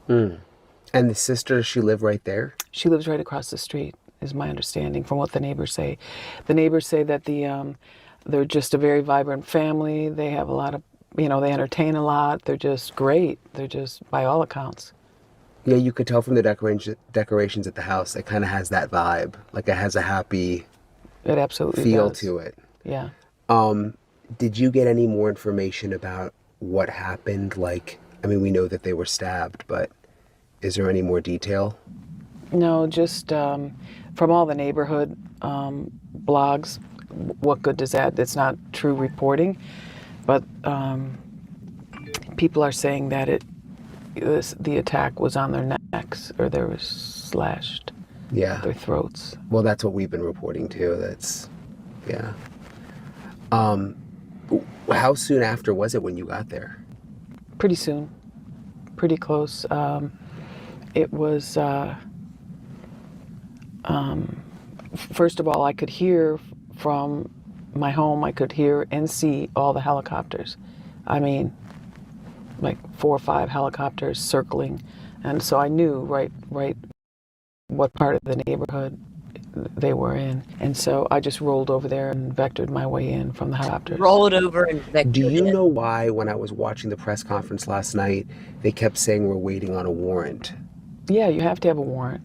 And the sister, does she live right there? She lives right across the street, is my understanding from what the neighbors say. The neighbors say that they're just a very vibrant family. They have a lot of, they entertain a lot. They're just great. They're just, by all accounts. Yeah, you could tell from the decorations at the house. It kind of has that vibe. Like it has a happy it absolutely feel does. to it. Yeah. Did you get any more information about what happened? Like, I mean, we know that they were stabbed, but is there any more detail? No, just from all the neighborhood blogs. What good does that? It's not true reporting, but people are saying that the attack was on their necks or they were slashed. Yeah. Their throats. Well, that's what we've been reporting too. That's, yeah. How soon after was it when you got there? Pretty soon. Pretty close. It was, first of all, I could hear from my home, I could hear and see all the helicopters. I mean, like 4 or 5 helicopters circling. And so I knew right what part of the neighborhood they were in. And so I just rolled over there and vectored my way in from the helicopters. Rolled over and vectored. Do you know why, when I was watching the press conference last night, they kept saying we're waiting on a warrant? Yeah, you have to have a warrant.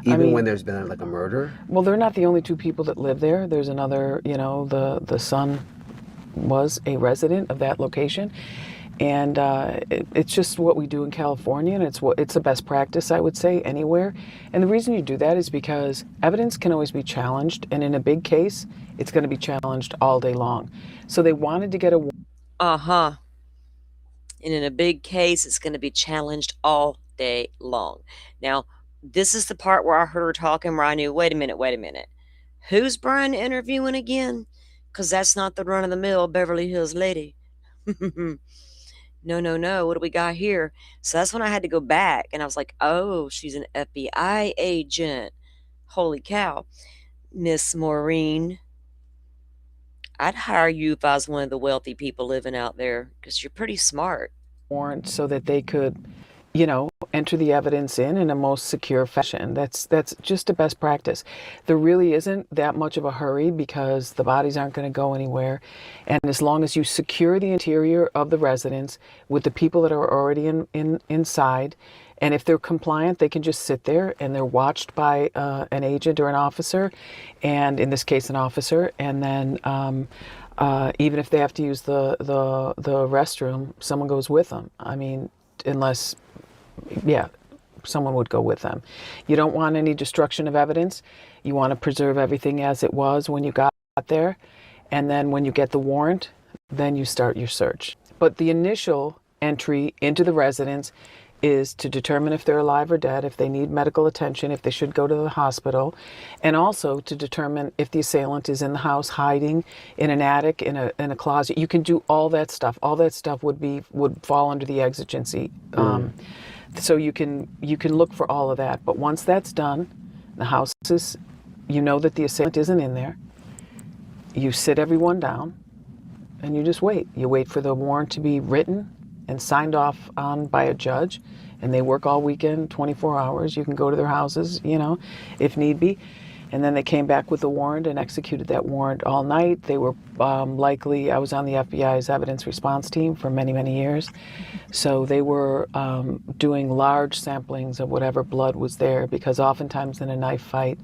Even when there's been like a murder? Well, they're not the only 2 people that live there. There's another, the son was a resident of that location. And it's just what we do in California, and it's a best practice, I would say, anywhere. And the reason you do that is because evidence can always be challenged, and in a big case, it's going to be challenged all day long. So they wanted to get a... And in a big case, it's going to be challenged all day long. Now, this is the part where I heard her talking where I knew, wait a minute. Who's Brian interviewing again? Because that's not the run-of-the-mill Beverly Hills lady. No, what do we got here? So that's when I had to go back, and I was like, oh, she's an FBI agent. Holy cow. Miss Maureen, I'd hire you if I was one of the wealthy people living out there, because you're pretty smart. Warrant so that they could, enter the evidence in a most secure fashion. That's just a best practice. There really isn't that much of a hurry because the bodies aren't going to go anywhere. And as long as you secure the interior of the residence with the people that are already inside, and if they're compliant, they can just sit there and they're watched by an agent or an officer, and in this case, an officer. And then even if they have to use the restroom, someone goes with them. I mean, unless, someone would go with them. You don't want any destruction of evidence. You want to preserve everything as it was when you got there. And then when you get the warrant, then you start your search. But the initial entry into the residence is to determine if they're alive or dead, if they need medical attention, if they should go to the hospital, and also to determine if the assailant is in the house hiding in an attic, in a closet. You can do all that stuff. All that stuff would fall under the exigency. So you can look for all of that. But once that's done, the house is, you know that the assailant isn't in there. You sit everyone down and you just wait. You wait for the warrant to be written and signed off on by a judge, and they work all weekend, 24 hours. You can go to their houses, if need be. And then they came back with the warrant and executed that warrant all night. They were likely, I was on the FBI's evidence response team for many, many years. So they were doing large samplings of whatever blood was there, because oftentimes in a knife fight,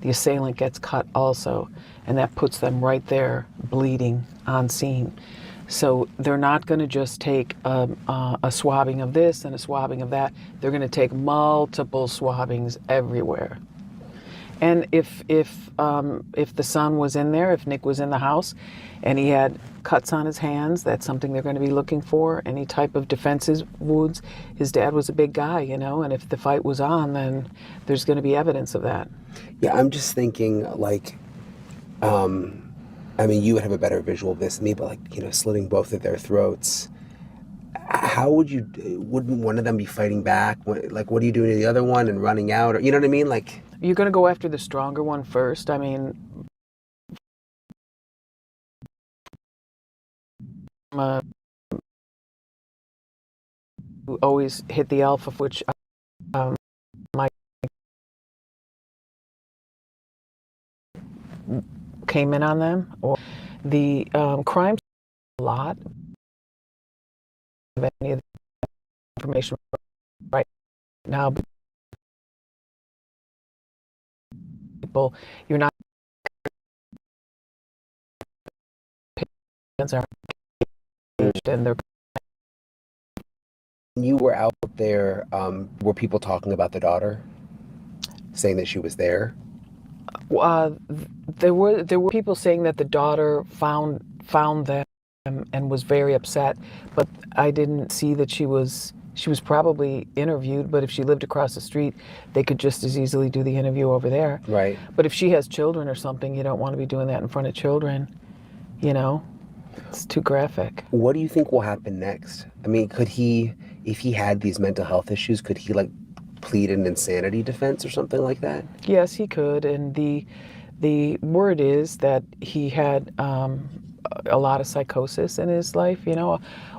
the assailant gets cut also, and that puts them right there bleeding on scene. So they're not going to just take a swabbing of this and a swabbing of that. They're going to take multiple swabbings everywhere. And if the son was in there, if Nick was in the house, and he had cuts on his hands, that's something they're going to be looking for. Any type of defensive wounds. His dad was a big guy, and if the fight was on, then there's going to be evidence of that. Yeah, I'm just thinking I mean, you would have a better visual of this than me, but slitting both of their throats. How wouldn't one of them be fighting back? What are you doing to the other one and running out? Or, you know what I mean? You're going to go after the stronger one first. I mean, always hit the alpha, which my came in on them, or the crime a lot of any of the information right now. People, you're not are engaged, and they're. When you were out there, were people talking about the daughter, saying that she was there? There were people saying that the daughter found them and was very upset, but I didn't see that she was probably interviewed. But if she lived across the street, they could just as easily do the interview over there. Right. But if she has children or something, you don't want to be doing that in front of children. It's too graphic. What do you think will happen next? I mean, could he, if he had these mental health issues, could he plead an insanity defense or something like that? Yes, he could. And the word is that he had a lot of psychosis in his life.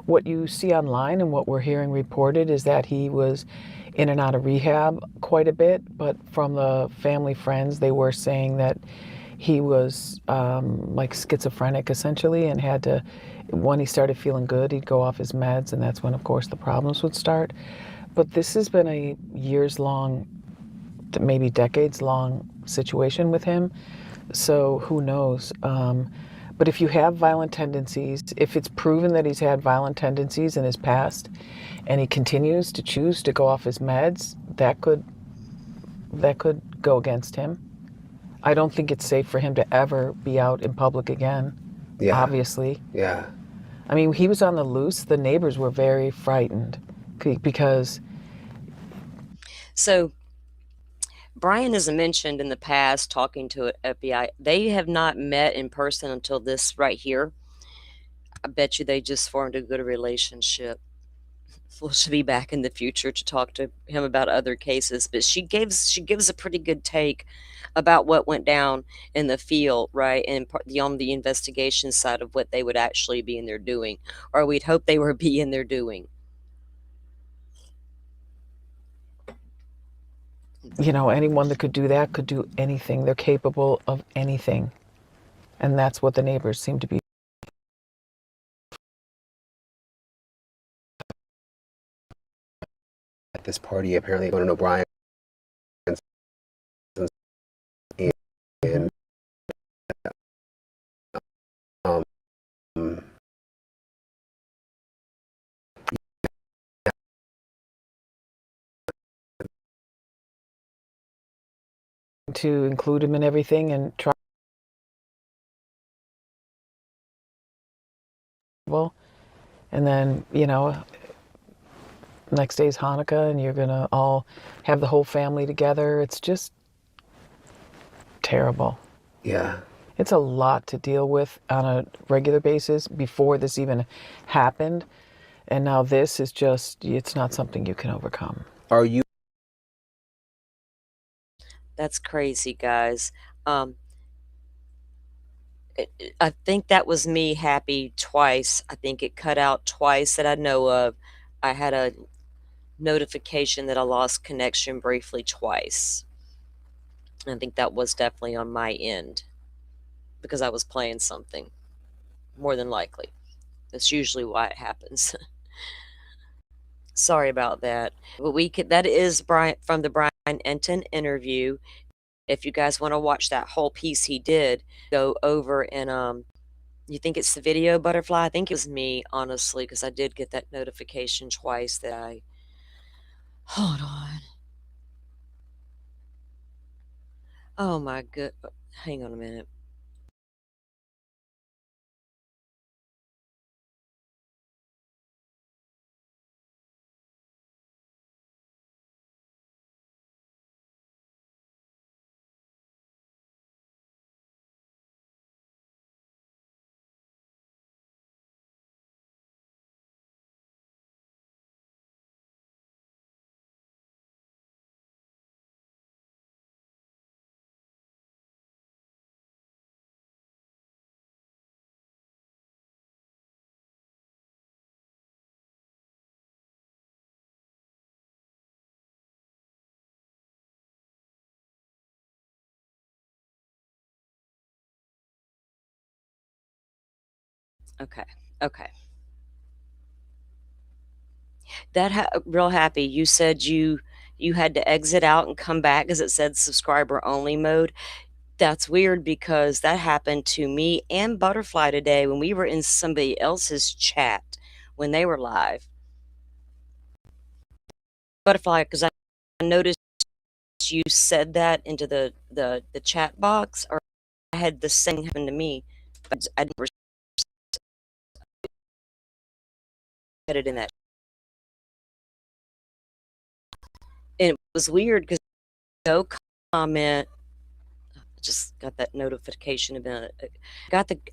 What you see online and what we're hearing reported is that he was in and out of rehab quite a bit. But from the family friends, they were saying that he was schizophrenic essentially, and had to, when he started feeling good, he'd go off his meds, and that's when, of course, the problems would start. But this has been a years-long, maybe decades-long situation with him, so who knows? But if you have violent tendencies, if it's proven that he's had violent tendencies in his past, and he continues to choose to go off his meds, that could go against him. I don't think it's safe for him to ever be out in public again. Yeah. Obviously. Yeah. I mean, he was on the loose. The neighbors were very frightened because. So, Brian has mentioned in the past, talking to FBI, they have not met in person until this right here. I bet you they just formed a good relationship. Well, she'll be back in the future to talk to him about other cases, but she gives a pretty good take about what went down in the field, right? And on the investigation side of what they would actually be in there doing, or we'd hope they were be in there doing. Anyone that could do that could do anything. They're capable of anything. And that's what the neighbors seem to be. At this party, apparently going to know Brian, and to include him in everything and try. And then, next day's Hanukkah and you're going to all have the whole family together. It's just terrible. Yeah. It's a lot to deal with on a regular basis before this even happened. And now this is just, it's not something you can overcome. Are you? That's crazy, guys. I think that was me happy twice. I think it cut out twice that I know of. I had a notification that I lost connection briefly twice. I think that was definitely on my end because I was playing something, more than likely. That's usually why it happens. Sorry about that. But that is Brian from the Brian Enton interview. If you guys want to watch that whole piece he did, go over and you think it's the video, Butterfly? I think it was me, honestly, because I did get that notification twice that I hold on. Oh my good, hang on a minute. Okay, okay. Real happy. You said you had to exit out and come back because it said subscriber only mode. That's weird because that happened to me and Butterfly today when we were in somebody else's chat when they were live. Butterfly, because I noticed you said that into the chat box, or I had the same happen to me, but I didn't put it in that. And it was weird because no comment. I just got that notification about it.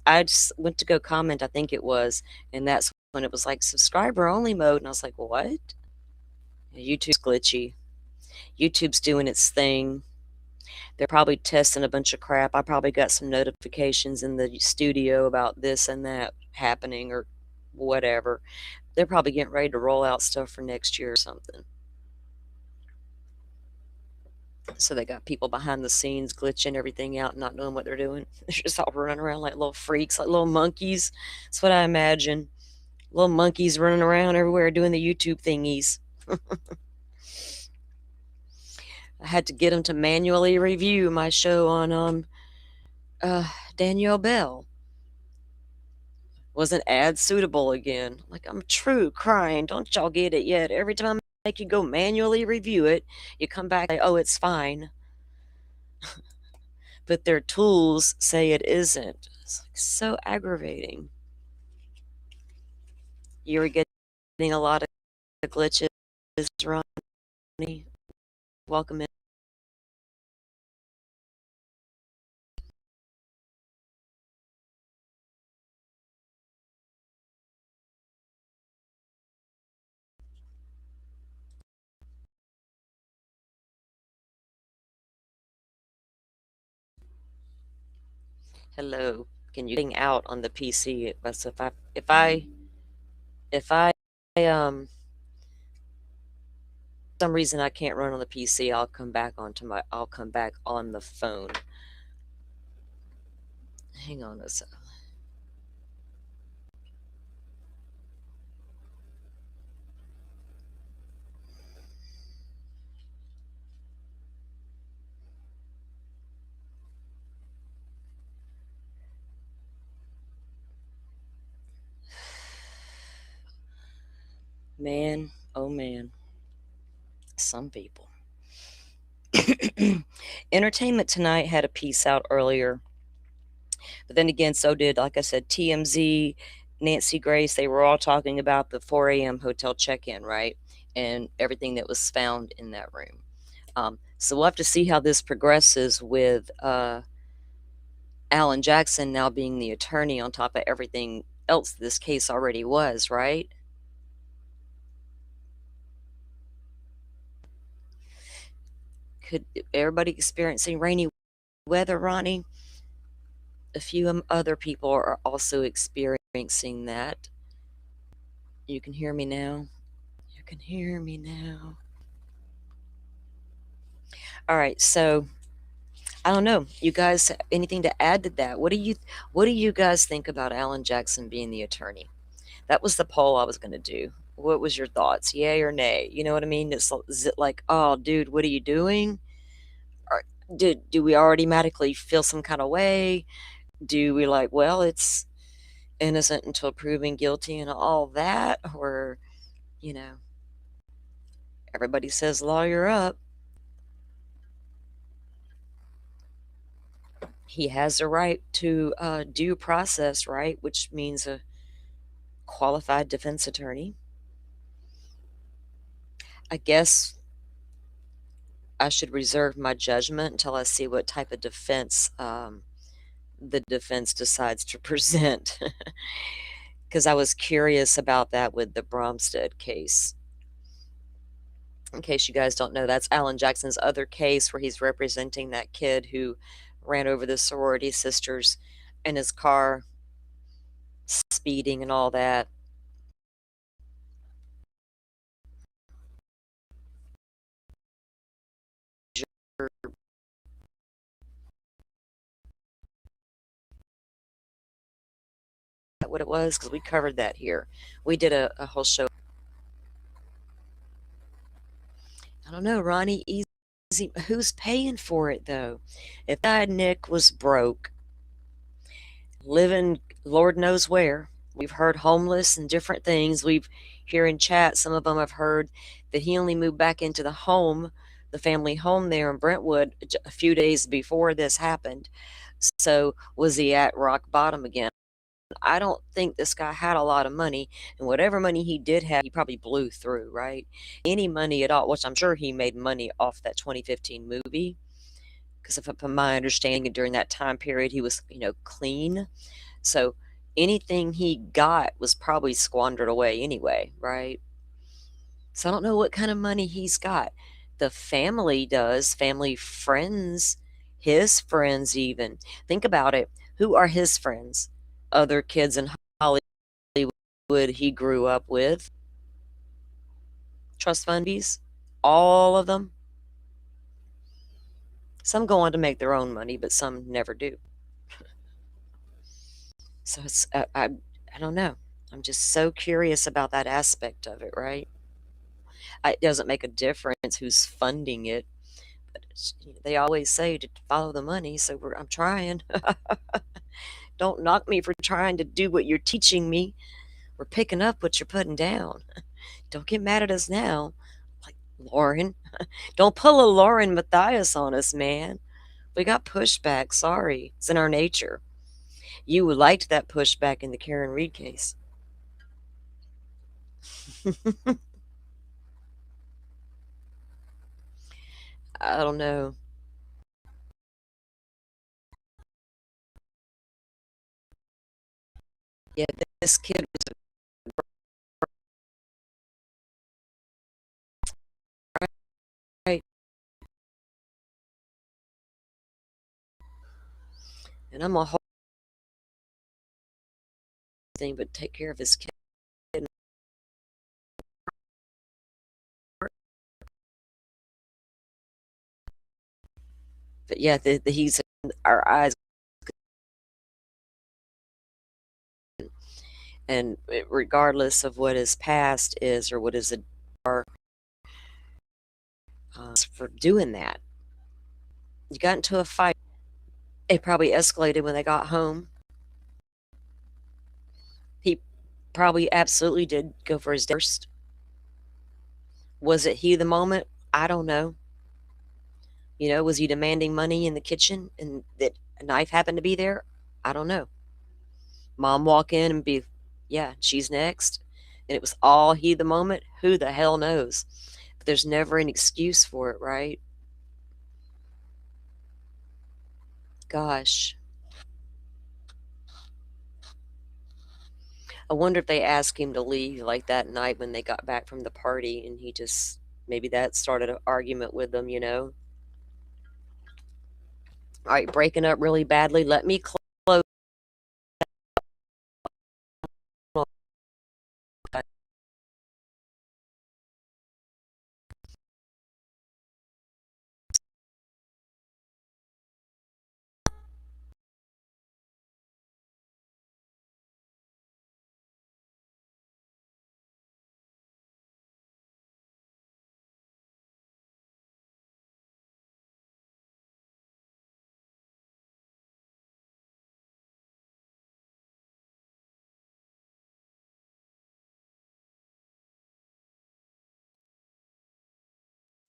I just went to go comment, I think it was, and that's when it was like subscriber only mode, and I was like, what? YouTube's glitchy. YouTube's doing its thing. They're probably testing a bunch of crap. I probably got some notifications in the studio about this and that happening or whatever. They're probably getting ready to roll out stuff for next year or something. So they got people behind the scenes glitching everything out, not knowing what they're doing. They're just all running around like little freaks, like little monkeys. That's what I imagine. Little monkeys running around everywhere doing the YouTube thingies. I had to get them to manually review my show on Danielle Bell. Wasn't ad suitable again. Like, I'm true crying. Don't y'all get it yet? Every time I make you go manually review it, you come back and say, oh, it's fine. But their tools say it isn't. It's like so aggravating. You were getting a lot of glitches, Ronnie. Welcome in. Hello. Can you getting out on the PC? But if I some reason I can't run on the PC, I'll come back on the phone. Hang on a sec. Man, oh man. Some people. Entertainment Tonight had a piece out earlier, but then again, so did, like I said, TMZ, Nancy Grace. They were all talking about the 4 a.m. hotel check-in, right? And everything that was found in that room. So we'll have to see how this progresses with Alan Jackson now being the attorney on top of everything else this case already was, right? Could everybody experiencing rainy weather, Ronnie? A few other people are also experiencing that. You can hear me now. You can hear me now. All right, so I don't know. You guys, anything to add to that? What do you guys think about Alan Jackson being the attorney? That was the poll I was going to do. What was your thoughts? Yay or nay? You know what I mean? Is it like, oh, dude, what are you doing? Or do we automatically feel some kind of way? Do we like, well, it's innocent until proven guilty and all that? Or, you know, everybody says lawyer up. He has a right to due process, right? Which means a qualified defense attorney. I guess I should reserve my judgment until I see what type of defense the defense decides to present. Because I was curious about that with the Bromstead case. In case you guys don't know, that's Alan Jackson's other case where he's representing that kid who ran over the sorority sisters in his car, speeding and all that. What it was, because we covered that here. We did a whole show. I don't know, Ronnie. Easy. Who's paying for it though? If that Nick was broke, living Lord knows where. We've heard homeless and different things. We've here in chat, some of them have heard that he only moved back into the home, the family home there in Brentwood, a few days before this happened. So was he at rock bottom again? I don't think this guy had a lot of money, and whatever money he did have, he probably blew through, right? Any money at all, which I'm sure he made money off that 2015 movie, because if from my understanding, during that time period, he was, clean. So anything he got was probably squandered away anyway, right? So I don't know what kind of money he's got. The family does, family friends, his friends even. Think about it. Who are his friends? Other kids in Hollywood he grew up with. Trust fundies, all of them. Some go on to make their own money, but some never do. So it's I don't know. I'm just so curious about that aspect of it, right? It doesn't make a difference who's funding it, but they always say to follow the money. So I'm trying. Don't knock me for trying to do what you're teaching me. We're picking up what you're putting down. Don't get mad at us now. Like, Lauren, don't pull a Lauren Matthias on us, man. We got pushback. Sorry. It's in our nature. You liked that pushback in the Karen Reed case. I don't know. Yeah, this kid was right, and I'm a whole thing, but take care of his kid. But yeah, he's in our eyes, and regardless of what his past is or what his are for doing that, you got into a fight. It probably escalated when they got home. He probably absolutely did go for his first. Was it he the moment? I don't know. You know, was he demanding money in the kitchen and that a knife happened to be there? I don't know. Mom walk in and be, yeah, she's next. And it was all he the moment. Who the hell knows? But there's never an excuse for it, right? Gosh. I wonder if they asked him to leave like that night when they got back from the party and he just maybe that started an argument with them, you know? All right, breaking up really badly. Let me close.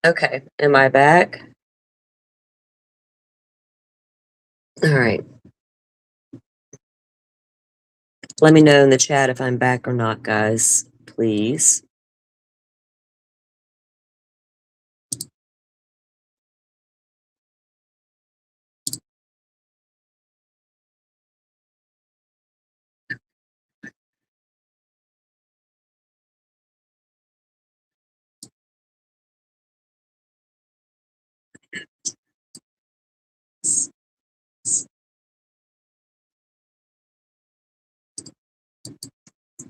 Okay, am I back? All right. Let me know in the chat if I'm back or not, guys, please.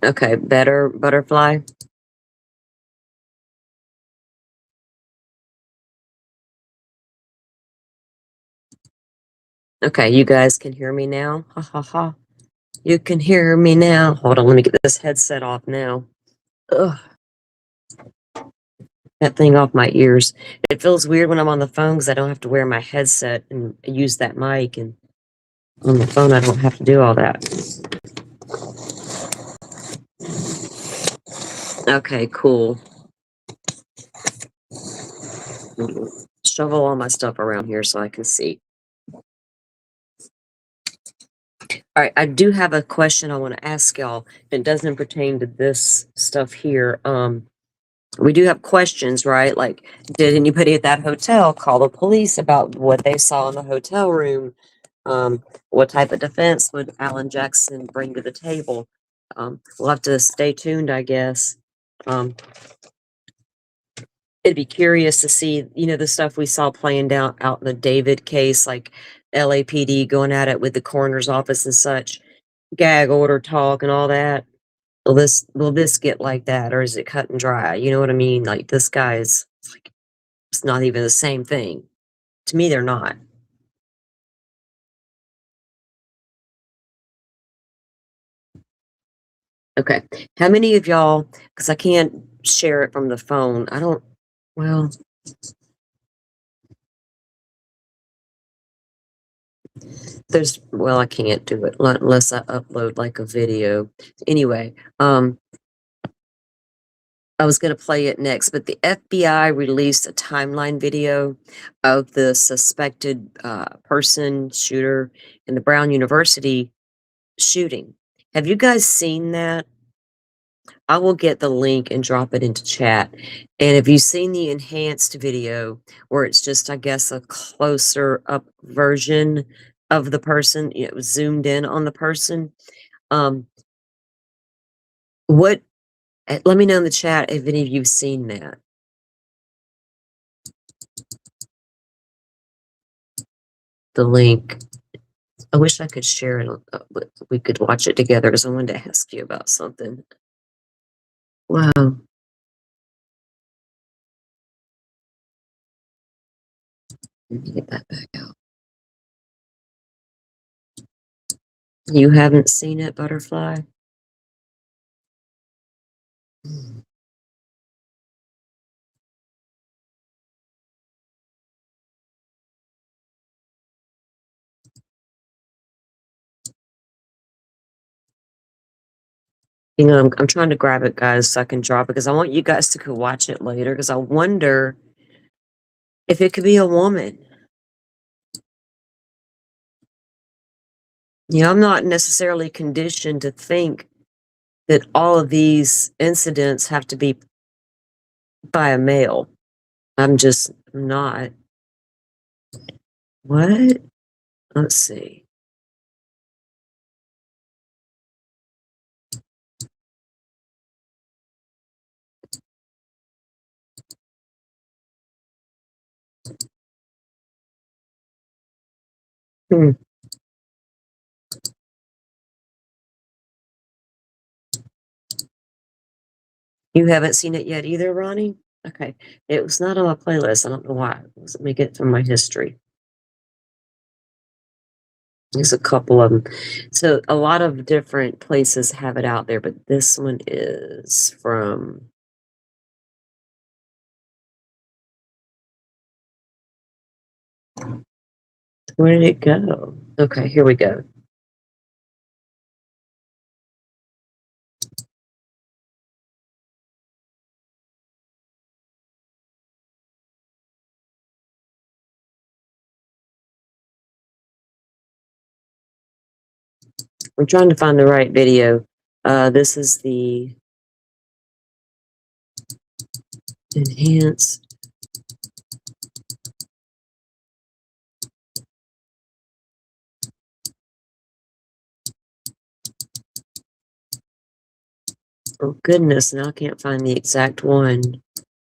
Okay, better, butterfly? Okay, you guys can hear me now? Ha ha ha. You can hear me now. Hold on, let me get this headset off now. Ugh. That thing off my ears. It feels weird when I'm on the phone because I don't have to wear my headset and use that mic, and on the phone I don't have to do all that. Okay, cool. Shovel all my stuff around here so I can see. All right, I do have a question I want to ask y'all. It doesn't pertain to this stuff here. We do have questions, right? Like, did anybody at that hotel call the police about what they saw in the hotel room? What type of defense would Alan Jackson bring to the table? We'll have to stay tuned, I guess. It'd be curious to see, you know, the stuff we saw playing down out in the David case, like LAPD going at it with the coroner's office and such, gag order talk and all that. Will this get like that, or is it cut and dry? You know what I mean? Like this guy's like it's not even the same thing. To me, they're not. Okay. How many of y'all, because I can't share it from the phone. I don't, well, I can't do it unless I upload like a video. Anyway, I was going to play it next, but the FBI released a timeline video of the suspected person, shooter in the Brown University shooting. Have you guys seen that? I will get the link and drop it into chat. And have you seen the enhanced video where it's just, I guess, a closer up version of the person, you know, zoomed in on the person? Um, what, let me know in the chat if any of you've seen that. The link. I wish I could share it, but we could watch it together because I wanted to ask you about something. Wow. Let me get that back out. You haven't seen it, Butterfly? You know, I'm trying to grab it, guys, so I can drop it because I want you guys to go watch it later because I wonder if it could be a woman. You know, I'm not necessarily conditioned to think that all of these incidents have to be by a male. I'm just not. What? Let's see. Hmm. You haven't seen it yet either, Ronnie? Okay. It was not on my playlist. I don't know why. Let me get from my history. There's a couple of them. So a lot of different places have it out there, but this one is from. Where did it go? Okay, here we go. I'm trying to find the right video. This is the enhanced. Oh goodness, now I can't find the exact one.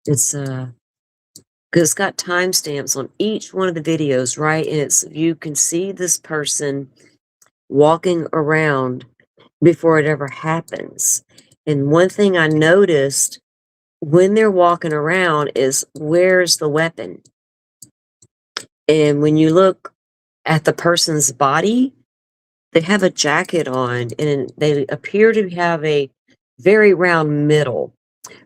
It's because it's got timestamps on each one of the videos, right? And it's you can see this person walking around before it ever happens. And one thing I noticed when they're walking around is where's the weapon? And when you look at the person's body, they have a jacket on and they appear to have a very round middle,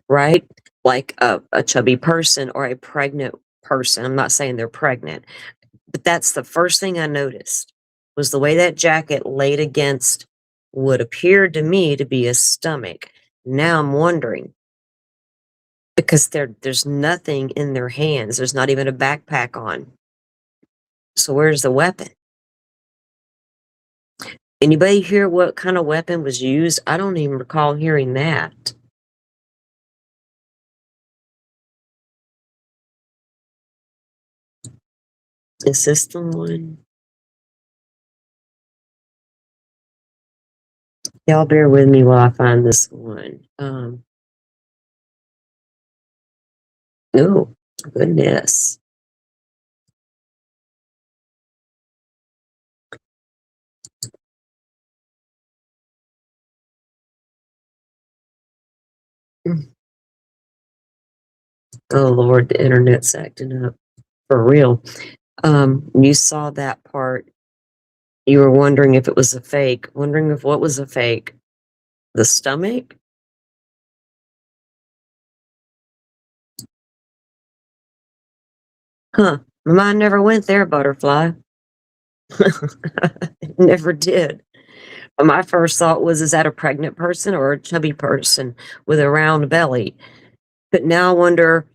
right? Like a chubby person or a pregnant person. I'm not saying they're pregnant, but that's the first thing I noticed was the way that jacket laid against what appeared to me to be a stomach. Now I'm wondering because there's nothing in their hands. There's not even a backpack on. So where's the weapon? Anybody hear what kind of weapon was used? I don't even recall hearing that. Is this the one? Y'all bear with me while I find this one. Oh, goodness. Oh, Lord, the internet's acting up for real. You saw that part. You were wondering if it was a fake, wondering if what was a fake? The stomach? Huh. My mind never went there, butterfly. It never did. My first thought was, is that a pregnant person or a chubby person with a round belly? But now I wonder,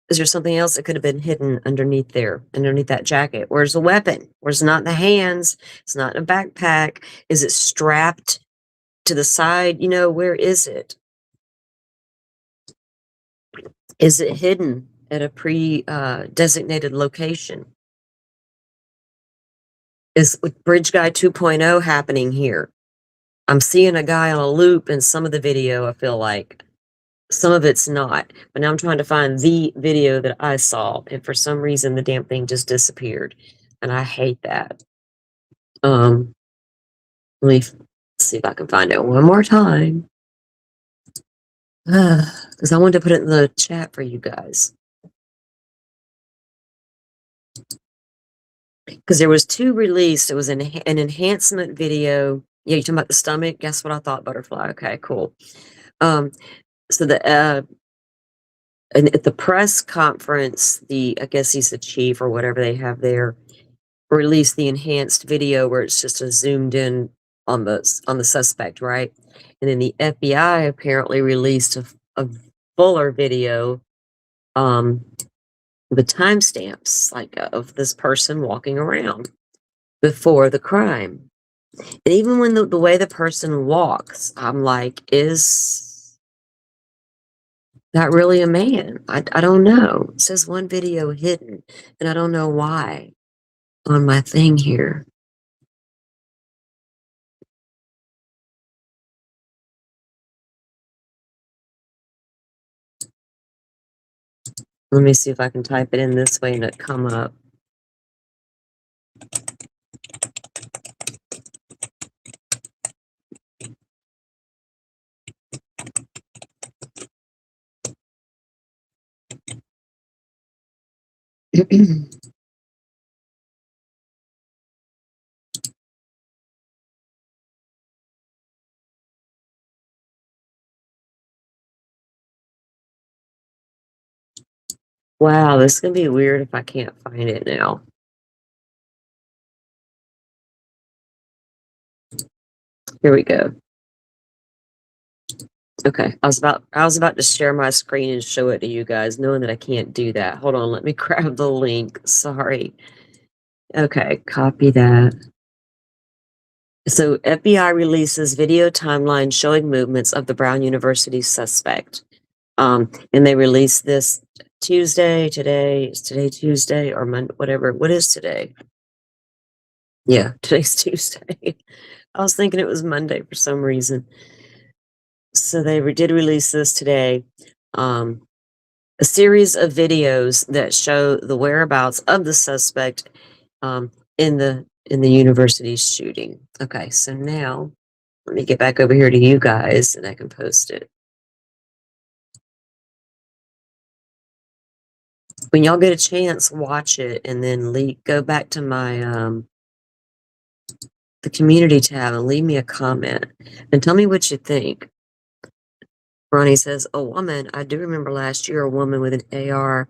is there something else that could have been hidden underneath there, underneath that jacket? Where's the weapon? Where's not in the hands? It's not in a backpack. Is it strapped to the side? You know, where is it? Is it hidden at a designated location? Is Bridge Guy 2.0 happening here? I'm seeing a guy on a loop in some of the video, I feel like. Some of it's not. But now I'm trying to find the video that I saw. And for some reason, the damn thing just disappeared. And I hate that. Let me see if I can find it one more time. Because I wanted to put it in the chat for you guys. Because there was two released. It was an enhancement video. Yeah, you're talking about the stomach? Guess what I thought, butterfly. Okay, cool. So and at the press conference, I guess he's the chief or whatever they have there, released the enhanced video where it's just a zoomed in on the suspect, right? And then the FBI apparently released a fuller video, the timestamps like of this person walking around before the crime. And even when the way the person walks, I'm like, is that really a man? I don't know. It says one video hidden, and I don't know why on my thing here. Let me see if I can type it in this way and it come up. Wow, this is gonna be weird if I can't find it now. Here we go. Okay, I was about to share my screen and show it to you guys, knowing that I can't do that. Hold on, let me grab the link. Sorry. Okay, copy that. So FBI releases video timeline showing movements of the Brown University suspect. And they released this Tuesday. Is today Tuesday or Monday? Whatever. What is today? Yeah, today's Tuesday. I was thinking it was Monday for some reason. So they did release this today. A series of videos that show the whereabouts of the suspect in the university shooting. Okay, so now let me get back over here to you guys and I can post it. When y'all get a chance, watch it and then go back to my the community tab and leave me a comment and tell me what you think. Ronnie says, a woman, I do remember last year, a woman with an AR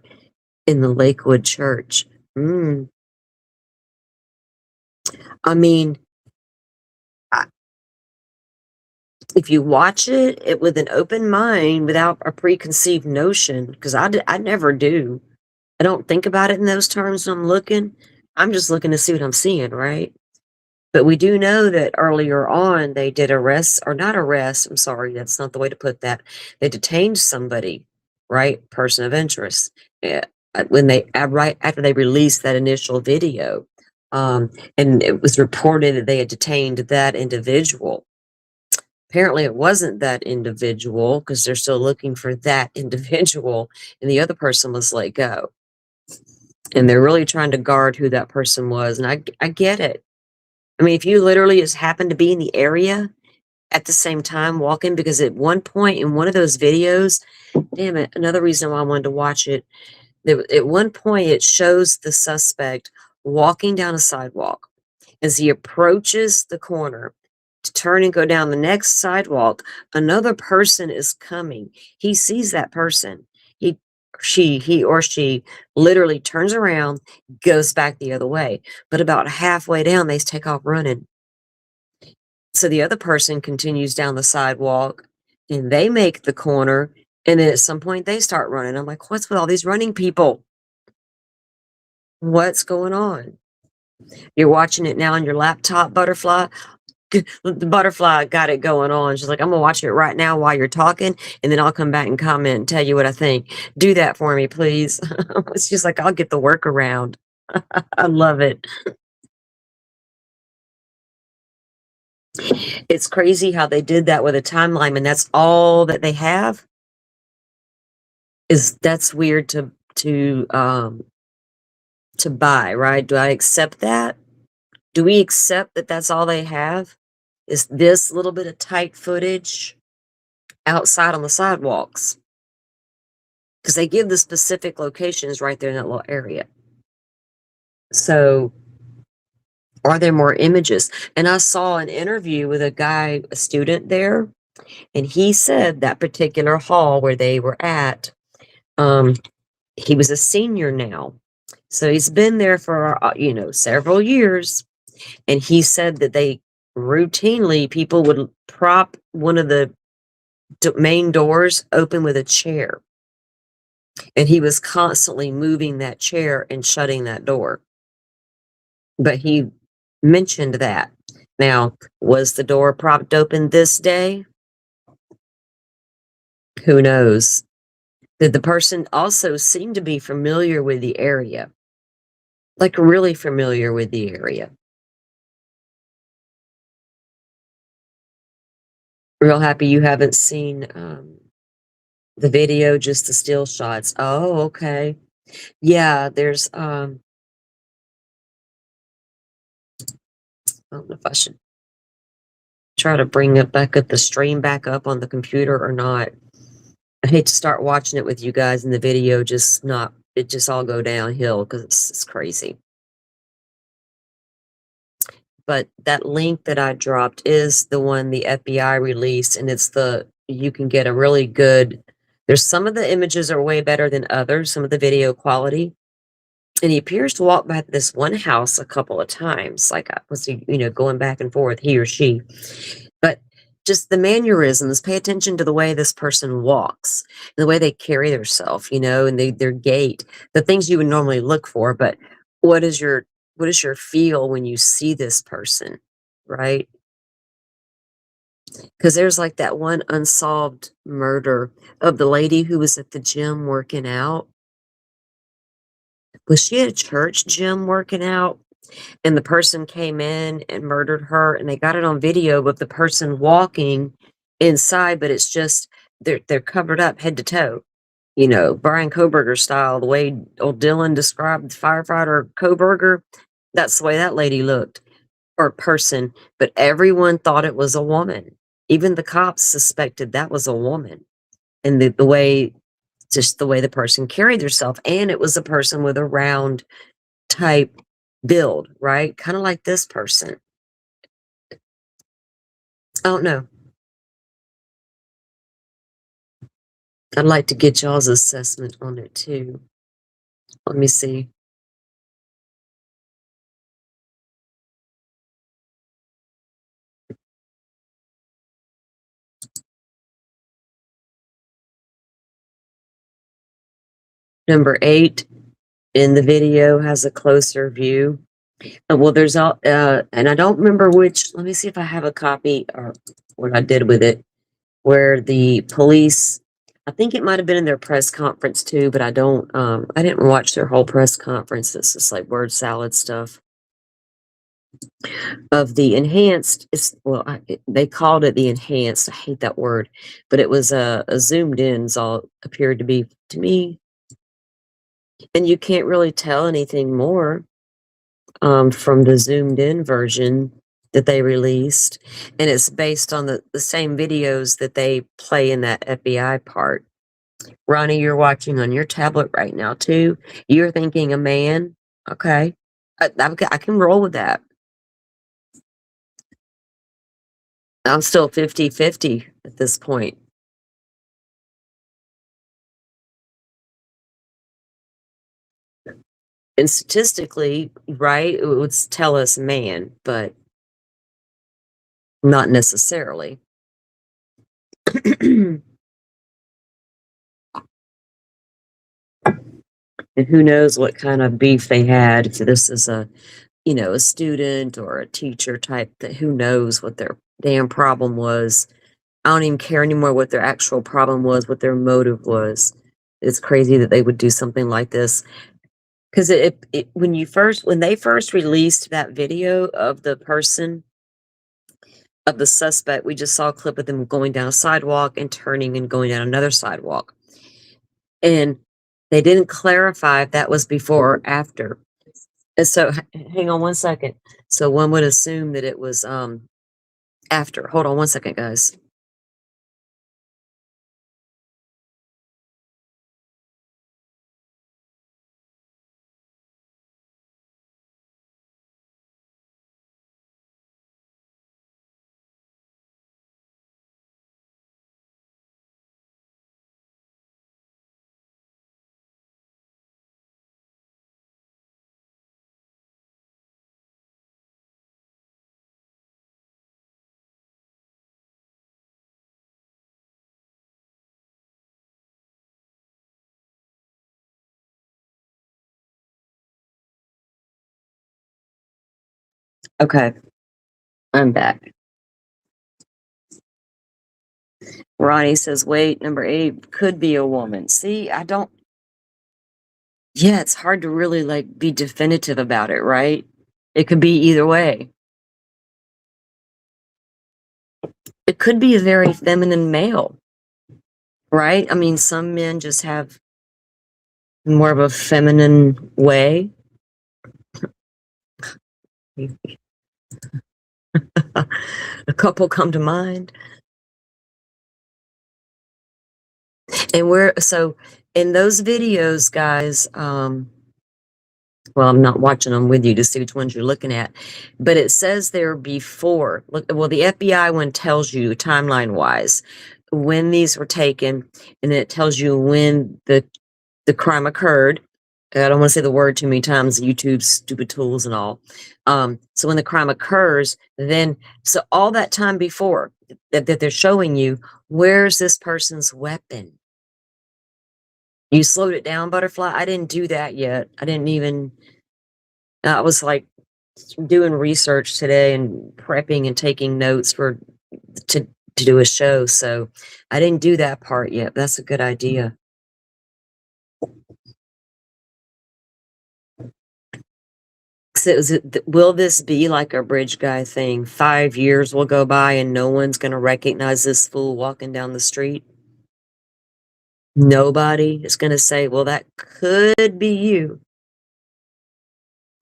in the Lakewood church. I mean, if you watch it with an open mind without a preconceived notion, because I never do. I don't think about it in those terms when I'm looking. I'm just looking to see what I'm seeing, right? But we do know that earlier on they did arrest, or not arrest, I'm sorry, that's not the way to put that. They detained somebody, right? Person of interest. When right after they released that initial video. And it was reported that they had detained that individual. Apparently it wasn't that individual because they're still looking for that individual and the other person was let go. And they're really trying to guard who that person was. And I get it. I mean, if you literally just happen to be in the area at the same time walking, because at one point in one of those videos, damn it, another reason why I wanted to watch it, at one point it shows the suspect walking down a sidewalk. As he approaches the corner to turn and go down the next sidewalk, another person is coming. He sees that person. He or she literally turns around, goes back the other way. But about halfway down, they take off running. So the other person continues down the sidewalk and they make the corner. And then at some point they start running. I'm like, what's with all these running people? What's going on? You're watching it now on your laptop, Butterfly. The Butterfly got it going on. She's like, I'm gonna watch it right now while you're talking, and then I'll come back and comment and tell you what I think. Do that for me, please. It's just like, I'll get the workaround. I love it. It's crazy how they did that with a timeline, and that's all that they have. That's weird to buy, right? Do I accept that? Do we accept that that's all they have? Is this little bit of tight footage outside on the sidewalks? Because they give the specific locations right there in that little area. So are there more images? And I saw an interview with a student there, and he said that particular hall where they were at, he was a senior now. So he's been there for, several years. And he said that people would prop one of the main doors open with a chair. And he was constantly moving that chair and shutting that door. But he mentioned that. Now, was the door propped open this day? Who knows? Did the person also seem to be familiar with the area? Like really familiar with the area? Real happy you haven't seen the video, just the still shots. Oh, okay. Yeah, there's I don't know if I should try to bring it back up, the stream back up on the computer or not. I hate to start watching it with you guys and the video just not, it just all go downhill because it's crazy. But that link that I dropped is the one the FBI released, and it's you can get a really good, there's some of the images are way better than others, some of the video quality. And he appears to walk by this one house a couple of times, like was he, going back and forth, he or she. But just the mannerisms, pay attention to the way this person walks, the way they carry themselves, and their gait, the things you would normally look for. But what is your feel when you see this person, right? Because there's like that one unsolved murder of the lady who was at the gym working out. Was she at a church gym working out? And the person came in and murdered her, and they got it on video of the person walking inside, but it's just they're covered up head to toe. Brian Koberger style, the way old Dylan described firefighter Koberger, that's the way that lady looked, or person. But everyone thought it was a woman. Even the cops suspected that was a woman. And the way, just the way the person carried herself, and it was a person with a round type build, right? Kind of like this person. I don't know. I'd like to get y'all's assessment on it too. Let me see. Number 8 in the video has a closer view. Well, there's all, and I don't remember which. Let me see if I have a copy or what I did with it. Where the police, I think it might have been in their press conference too, but I don't. I didn't watch their whole press conference. It's just like word salad stuff. Of the enhanced, they called it the enhanced. I hate that word, but it was a zoomed in. Is all appeared to be to me, and you can't really tell anything more from the zoomed in version that they released, and it's based on the same videos that they play in that FBI part. Ronnie, you're watching on your tablet right now too. You're thinking a man, okay? I can roll with that. I'm still 50-50 at this point. And statistically, right, it would tell us man, but not necessarily. And who knows what kind of beef they had. If this is a student or a teacher type, that who knows what their damn problem was. I don't even care anymore what their actual problem was, what their motive was. It's crazy that they would do something like this. Because when they first released that video of the person, of the suspect, we just saw a clip of them going down a sidewalk and turning and going down another sidewalk. And they didn't clarify if that was before or after. And so, hang on one second. So one would assume that it was after. Hold on one second, guys. Okay. I'm back. Ronnie says, wait, number 8 could be a woman. See, yeah, it's hard to really like be definitive about it, right? It could be either way. It could be a very feminine male, right? I mean, some men just have more of a feminine way. A couple come to mind. And so in those videos, guys, well, I'm not watching them with you to see which ones you're looking at, but it says there before. Look, well, the FBI one tells you timeline wise when these were taken, and it tells you when the crime occurred. I don't want to say the word too many times, YouTube's stupid tools and all. So when the crime occurs, then so all that time before that they're showing you, where's this person's weapon? You slowed it down, Butterfly. I didn't do that yet. I didn't even. I was like doing research today and prepping and taking notes to do a show. So I didn't do that part yet. But that's a good idea. So will this be like a bridge guy thing? 5 years will go by and no one's going to recognize this fool walking down the street? Nobody is going to say, well, that could be you.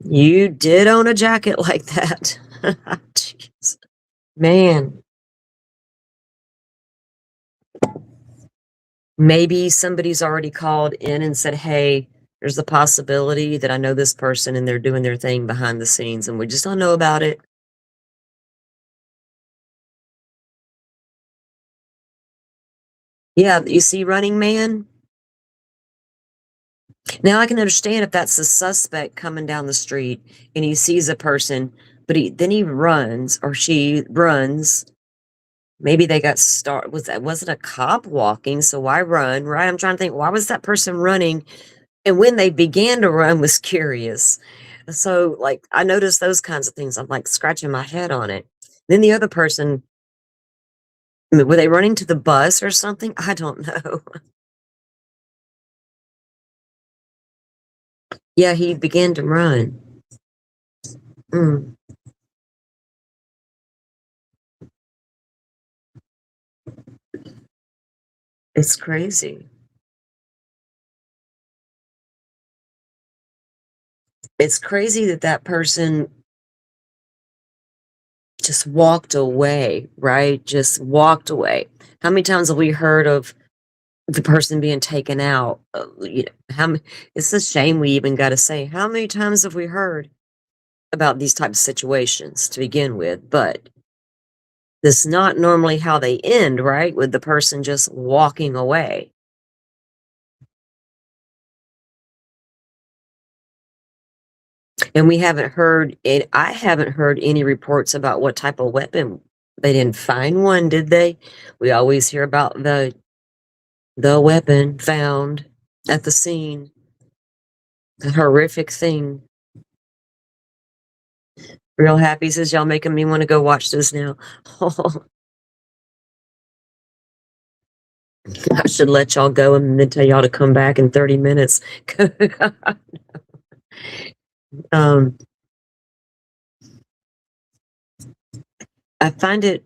You did own a jacket like that. Jeez. Man. Maybe somebody's already called in and said, hey, there's the possibility that I know this person and they're doing their thing behind the scenes and we just don't know about it. Yeah, you see Running Man? Now I can understand if that's the suspect coming down the street and he sees a person, but then he runs or she runs. Maybe they got wasn't a cop walking, so why run, right? I'm trying to think, why was that person running? And when they began to run was curious. So, like, I noticed those kinds of things. I'm like scratching my head on it. Then the other person, I mean, were they running to the bus or something? I don't know. Yeah, he began to run. Mm. It's crazy. It's crazy that that person just walked away, right? Just walked away. How many times have we heard of the person being taken out? It's a shame we even got to say, how many times have we heard about these types of situations to begin with? But that's not normally how they end, right? With the person just walking away. And we haven't heard it. I haven't heard any reports about what type of weapon. They didn't find one, did they? We always hear about the weapon found at the scene. The horrific thing. Real happy says y'all making me want to go watch this now. I should let y'all go and then tell y'all to come back in 30 minutes. I find it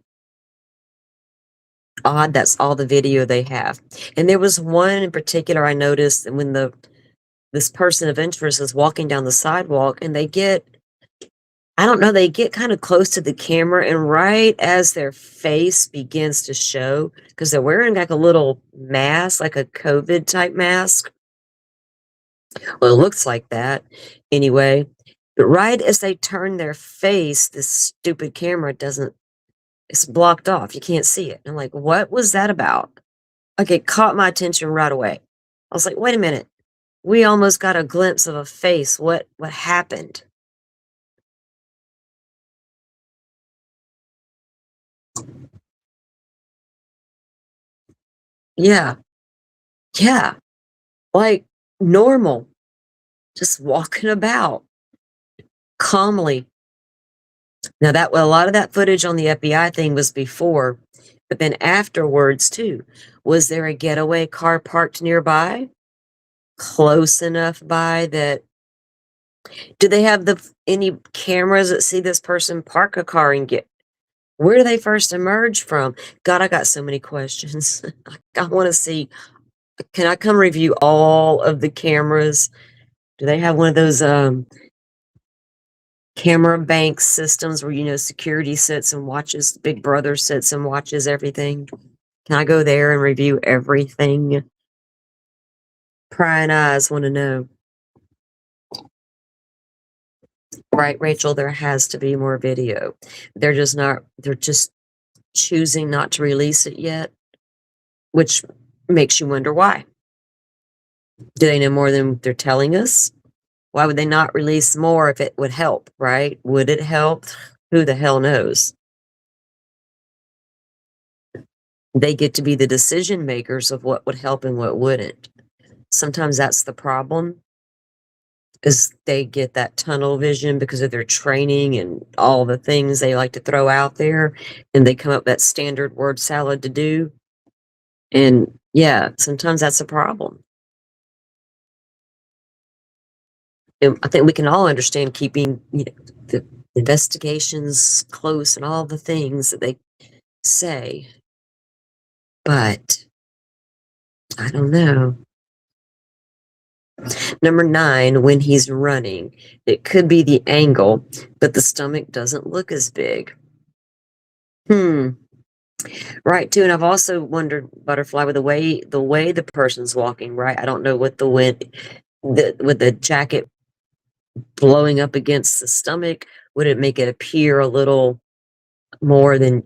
odd that's all the video they have. And there was one in particular I noticed when this person of interest is walking down the sidewalk and they get kind of close to the camera, and right as their face begins to show, because they're wearing like a little mask, like a COVID type mask. Well, it looks like that anyway. But right as they turn their face, this stupid camera it's blocked off. You can't see it. And I'm like, what was that about? Like, it caught my attention right away. I was like, wait a minute. We almost got a glimpse of a face. What happened? Yeah. Yeah. Like normal. Just walking about calmly. Now that a lot of that footage on the FBI thing was before, but then afterwards too. Was there a getaway car parked nearby? Close enough by that? Do they have any cameras that see this person park a car and get? Where do they first emerge from? God, I got so many questions. I want to see. Can I come review all of the cameras? Do they have one of those camera bank systems where, you know, security sits and watches, Big Brother sits and watches everything? Can I go there and review everything? Prying eyes want to know. Right, Rachel, there has to be more video. They're just choosing not to release it yet, which makes you wonder why. Do they know more than they're telling us? Why would they not release more if it would help, right? Would it help? Who the hell knows? They get to be the decision makers of what would help and what wouldn't. Sometimes that's the problem, is they get that tunnel vision because of their training and all the things they like to throw out there, and they come up with that standard word salad to do. And yeah, sometimes that's a problem. And I think we can all understand keeping, you know, the investigations close and all the things that they say, but I don't know. Number 9, when he's running, it could be the angle, but the stomach doesn't look as big. Right, too, and I've also wondered, Butterfly, with the way the person's walking, right? I don't know what the wind, with the jacket blowing up against the stomach, would it make it appear a little more than?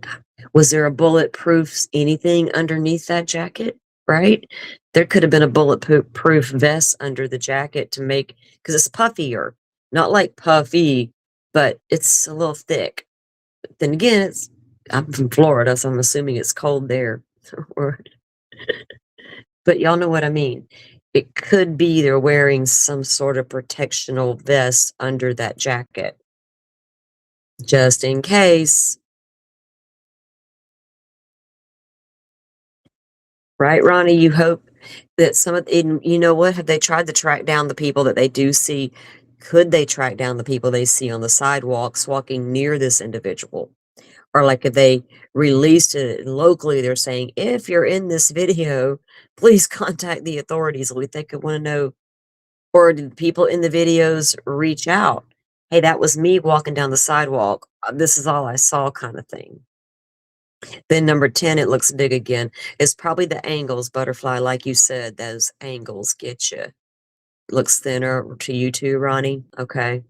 Was there a bulletproof anything underneath that jacket? Right, there could have been a bulletproof vest under the jacket to make, because it's puffier, not like puffy, but it's a little thick. But then again, I'm from Florida, so I'm assuming it's cold there. But y'all know what I mean. It could be they're wearing some sort of protectional vest under that jacket, just in case. Right, Ronnie? You hope that some of, and you know what? Have they tried to track down the people that they do see? Could they track down the people they see on the sidewalks walking near this individual? Or like if they released it locally, they're saying, if you're in this video, please contact the authorities. We think I want to know. Or did people in the videos reach out? Hey, that was me walking down the sidewalk. This is all I saw, kind of thing. Then number 10, it looks big again. It's probably the angles, Butterfly, like you said, those angles get you. Looks thinner to you too, Ronnie? Okay.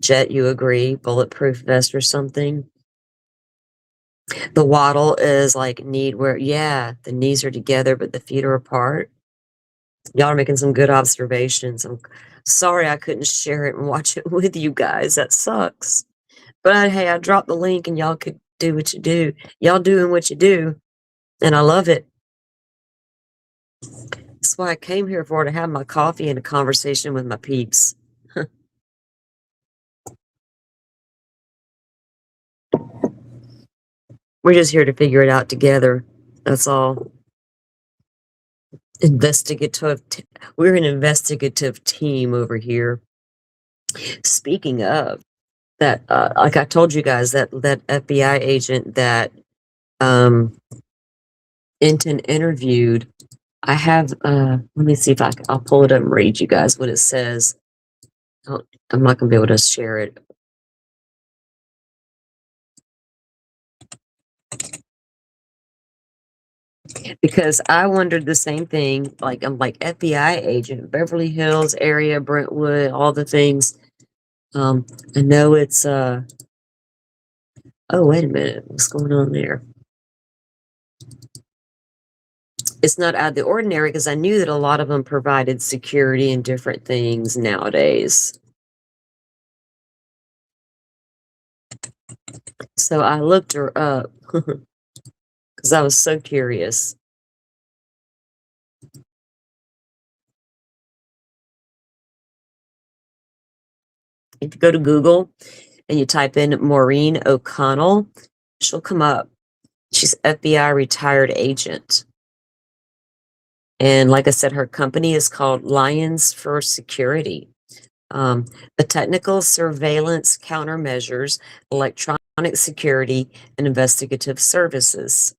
Jet, you agree? Bulletproof vest or something? The waddle is like yeah, the knees are together, but the feet are apart. Y'all are making some good observations. I'm sorry I couldn't share it and watch it with you guys. That sucks. But hey, I dropped the link and y'all could do what you do. Y'all doing what you do, and I love it. That's why I came here for, to have my coffee and a conversation with my peeps. We're just here to figure it out together. That's all. We're an investigative team over here. Speaking of that, like I told you guys, that FBI agent that Enton interviewed, I have, let me see if I'll pull it up and read you guys what it says. I'm not gonna be able to share it. Because I wondered the same thing. Like, I'm like, FBI agent, Beverly Hills area, Brentwood, all the things. I know it's, oh, wait a minute. What's going on there? It's not out of the ordinary, because I knew that a lot of them provided security and different things nowadays. So I looked her up because I was so curious. If you go to Google, and you type in Maureen O'Connell, she'll come up. She's FBI retired agent. And like I said, her company is called Lions for Security. The technical surveillance countermeasures, electronic security, and investigative services.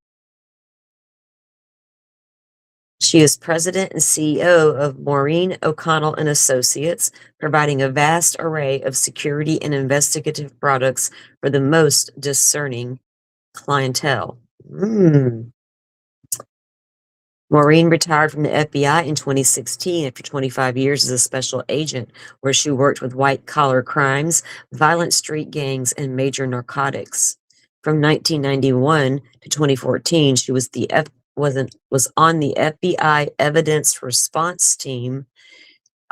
She is president and CEO of Maureen O'Connell and Associates, providing a vast array of security and investigative products for the most discerning clientele. Maureen retired from the FBI in 2016 after 25 years as a special agent, where she worked with white-collar crimes, violent street gangs, and major narcotics. From 1991 to 2014, she was on the FBI evidence response team,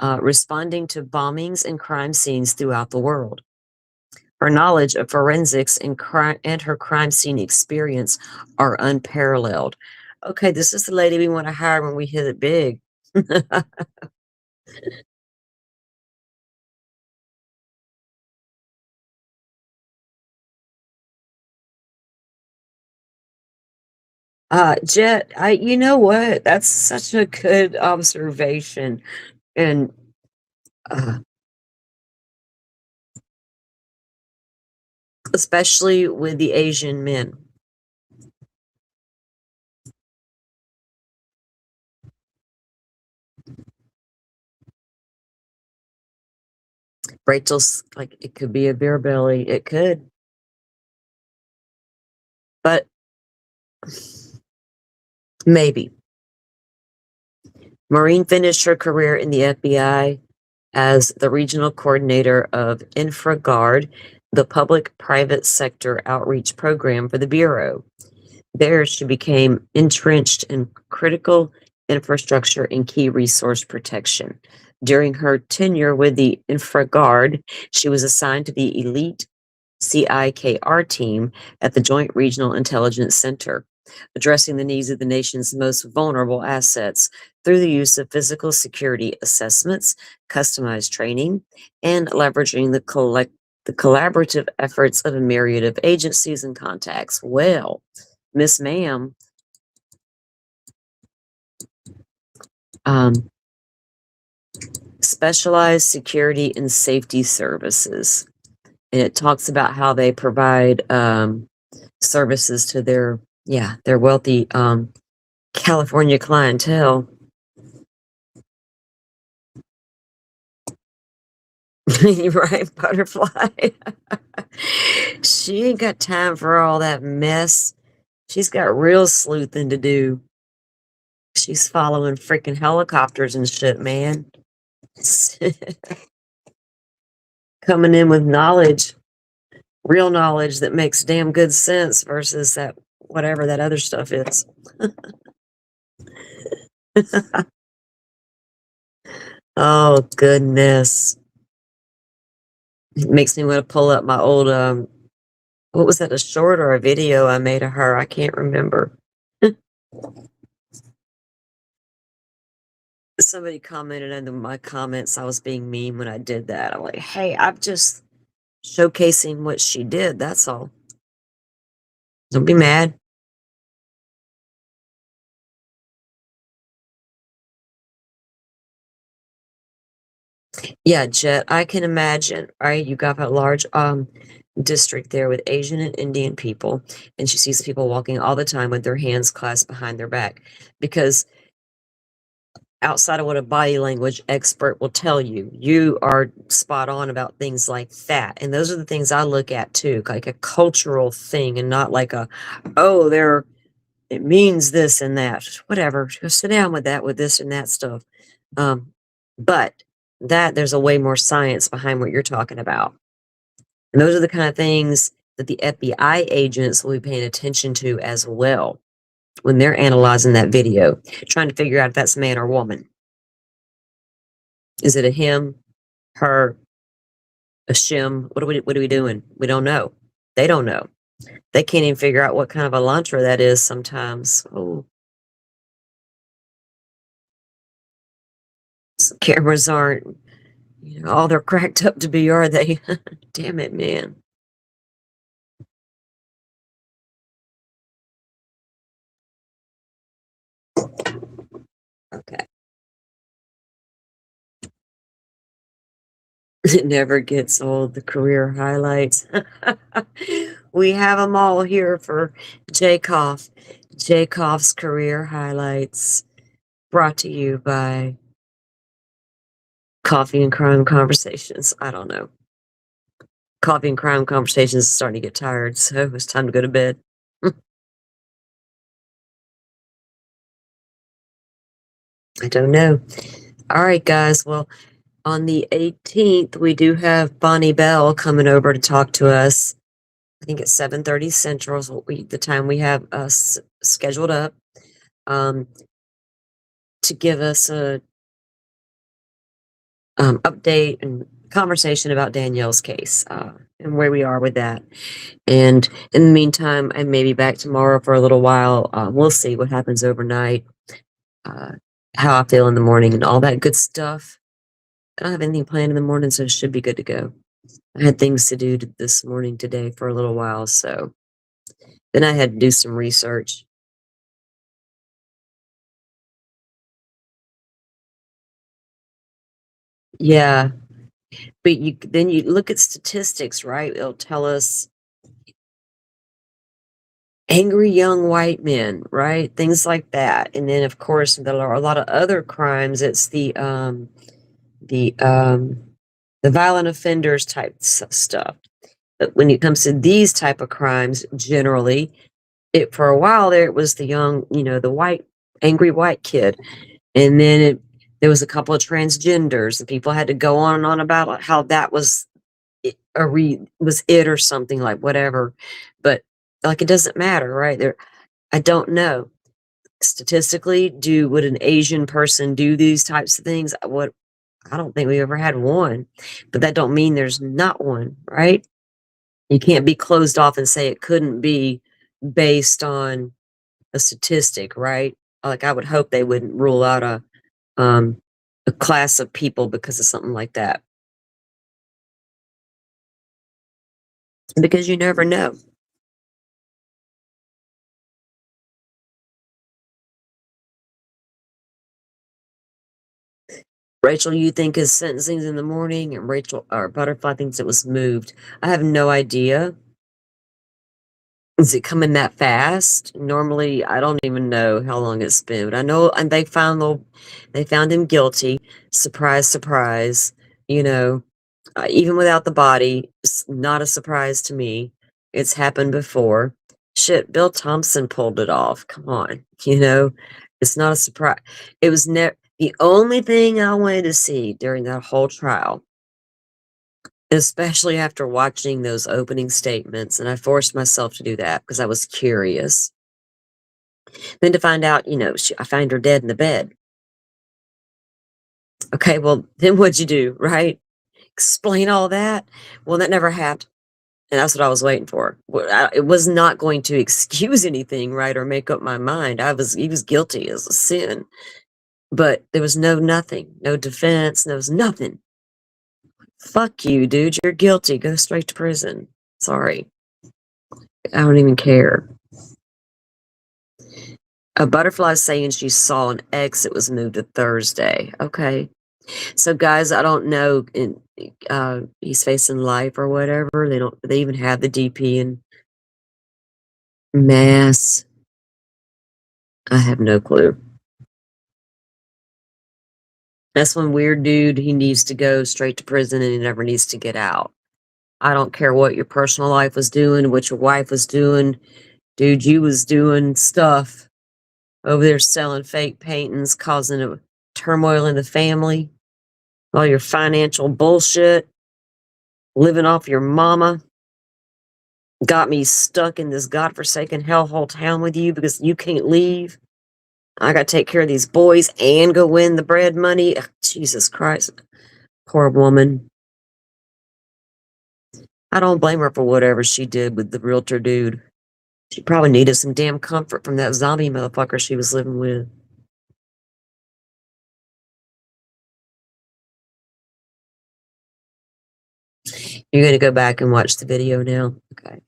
responding to bombings and crime scenes throughout the world. Her knowledge of forensics and her crime scene experience are unparalleled. Okay, this is the lady we want to hire when we hit it big. Jet, you know what? That's such a good observation. And especially with the Asian men. Rachel's like, it could be a beer belly. It could. But maybe. Maureen finished her career in the FBI as the regional coordinator of InfraGuard, the public-private sector outreach program for the Bureau. There, she became entrenched in critical infrastructure and key resource protection. During her tenure with the InfraGuard, she was assigned to the elite CIKR team at the Joint Regional Intelligence Center, addressing the needs of the nation's most vulnerable assets through the use of physical security assessments, customized training, and leveraging the collaborative efforts of a myriad of agencies and contacts. Well, Miss Ma'am, specialized security and safety services. And it talks about how they provide services to their wealthy California clientele. Right, butterfly. She ain't got time for all that mess. She's got real sleuthing to do. She's following freaking helicopters and shit, man. Coming in with knowledge, real knowledge that makes damn good sense versus that whatever that other stuff is. Oh, goodness. It makes me want to pull up my old, what was that, a short or a video I made of her? I can't remember. Somebody commented under my comments I was being mean when I did that. I'm like, hey, I'm just showcasing what she did. That's all. Don't be mad. Yeah, Jet, I can imagine, right? You got a large district there with Asian and Indian people, and she sees people walking all the time with their hands clasped behind their back. Because outside of what a body language expert will tell you, you are spot on about things like that. And those are the things I look at too, like a cultural thing and not like it means this and that. Whatever. Just sit down with that, with this and that stuff. But there's a way more science behind what you're talking about. And those are the kind of things that the FBI agents will be paying attention to as well when they're analyzing that video, trying to figure out if that's man or woman. Is it a him, her, a shim? What are we doing? We don't know. They don't know. They can't even figure out what kind of a elantra that is sometimes. Oh. Cameras aren't, all they're cracked up to be, are they? Damn it, man. Okay. It never gets old, the career highlights. We have them all here for Jacoff. Jacoff's career highlights, brought to you by Coffee and Crime Conversations. I don't know. Coffee and Crime Conversations is starting to get tired, so it's time to go to bed. I don't know. All right, guys. Well, on the 18th, we do have Bonnie Bell coming over to talk to us. I think it's 7:30 Central is the time we have us scheduled up, to give us a update and conversation about Danielle's case, and where we are with that. And in the meantime, I may be back tomorrow for a little while. We'll see what happens overnight, how I feel in the morning, and all that good stuff. I don't have anything planned in the morning, so it should be good to go. I had things to do this morning today for a little while, so then I had to do some research. Yeah, but then you look at statistics, right? It'll tell us angry young white men, right? Things like that. And then of course there are a lot of other crimes. It's the violent offenders type stuff. But when it comes to these type of crimes, generally, for a while there it was the young, the white angry white kid. And then there was a couple of transgenders, and people had to go on and on about how that was it or something, like whatever. But like it doesn't matter, right? I don't know. Statistically, would an Asian person do these types of things? I don't think we ever had one, but that don't mean there's not one, right? You can't be closed off and say it couldn't be based on a statistic, right? Like I would hope they wouldn't rule out a class of people because of something like that, because you never know. Rachel, you think his sentencing's in the morning, and Butterfly thinks it was moved. I have no idea. Is it coming that fast? Normally, I don't even know how long it's been. But I know, and they found him guilty. Surprise, surprise. Even without the body, it's not a surprise to me. It's happened before. Shit, Bill Thompson pulled it off. Come on, it's not a surprise. It was never the only thing I wanted to see during that whole trial, especially after watching those opening statements, and I forced myself to do that because I was curious. Then to find out, I find her dead in the bed. Okay, well, then what'd you do, right? Explain all that? Well, that never happened. And that's what I was waiting for. It was not going to excuse anything, right, or make up my mind. He was guilty as a sin. But there was nothing, no defense, there was nothing. Fuck you, dude. You're guilty. Go straight to prison. Sorry. I don't even care. A Butterfly saying she saw an exit was moved to Thursday. Okay. So guys, I don't know. He's facing life or whatever. They even have the DP in Mass. I have no clue. That's one weird dude. He needs to go straight to prison and he never needs to get out. I don't care what your personal life was doing, what your wife was doing. Dude, you was doing stuff over there selling fake paintings, causing a turmoil in the family. All your financial bullshit. Living off your mama. Got me stuck in this godforsaken hellhole town with you because you can't leave. I gotta take care of these boys and go win the bread money. Ugh, Jesus Christ. Poor woman. I don't blame her for whatever she did with the realtor dude. She probably needed some damn comfort from that zombie motherfucker she was living with. You're gonna go back and watch the video now? Okay.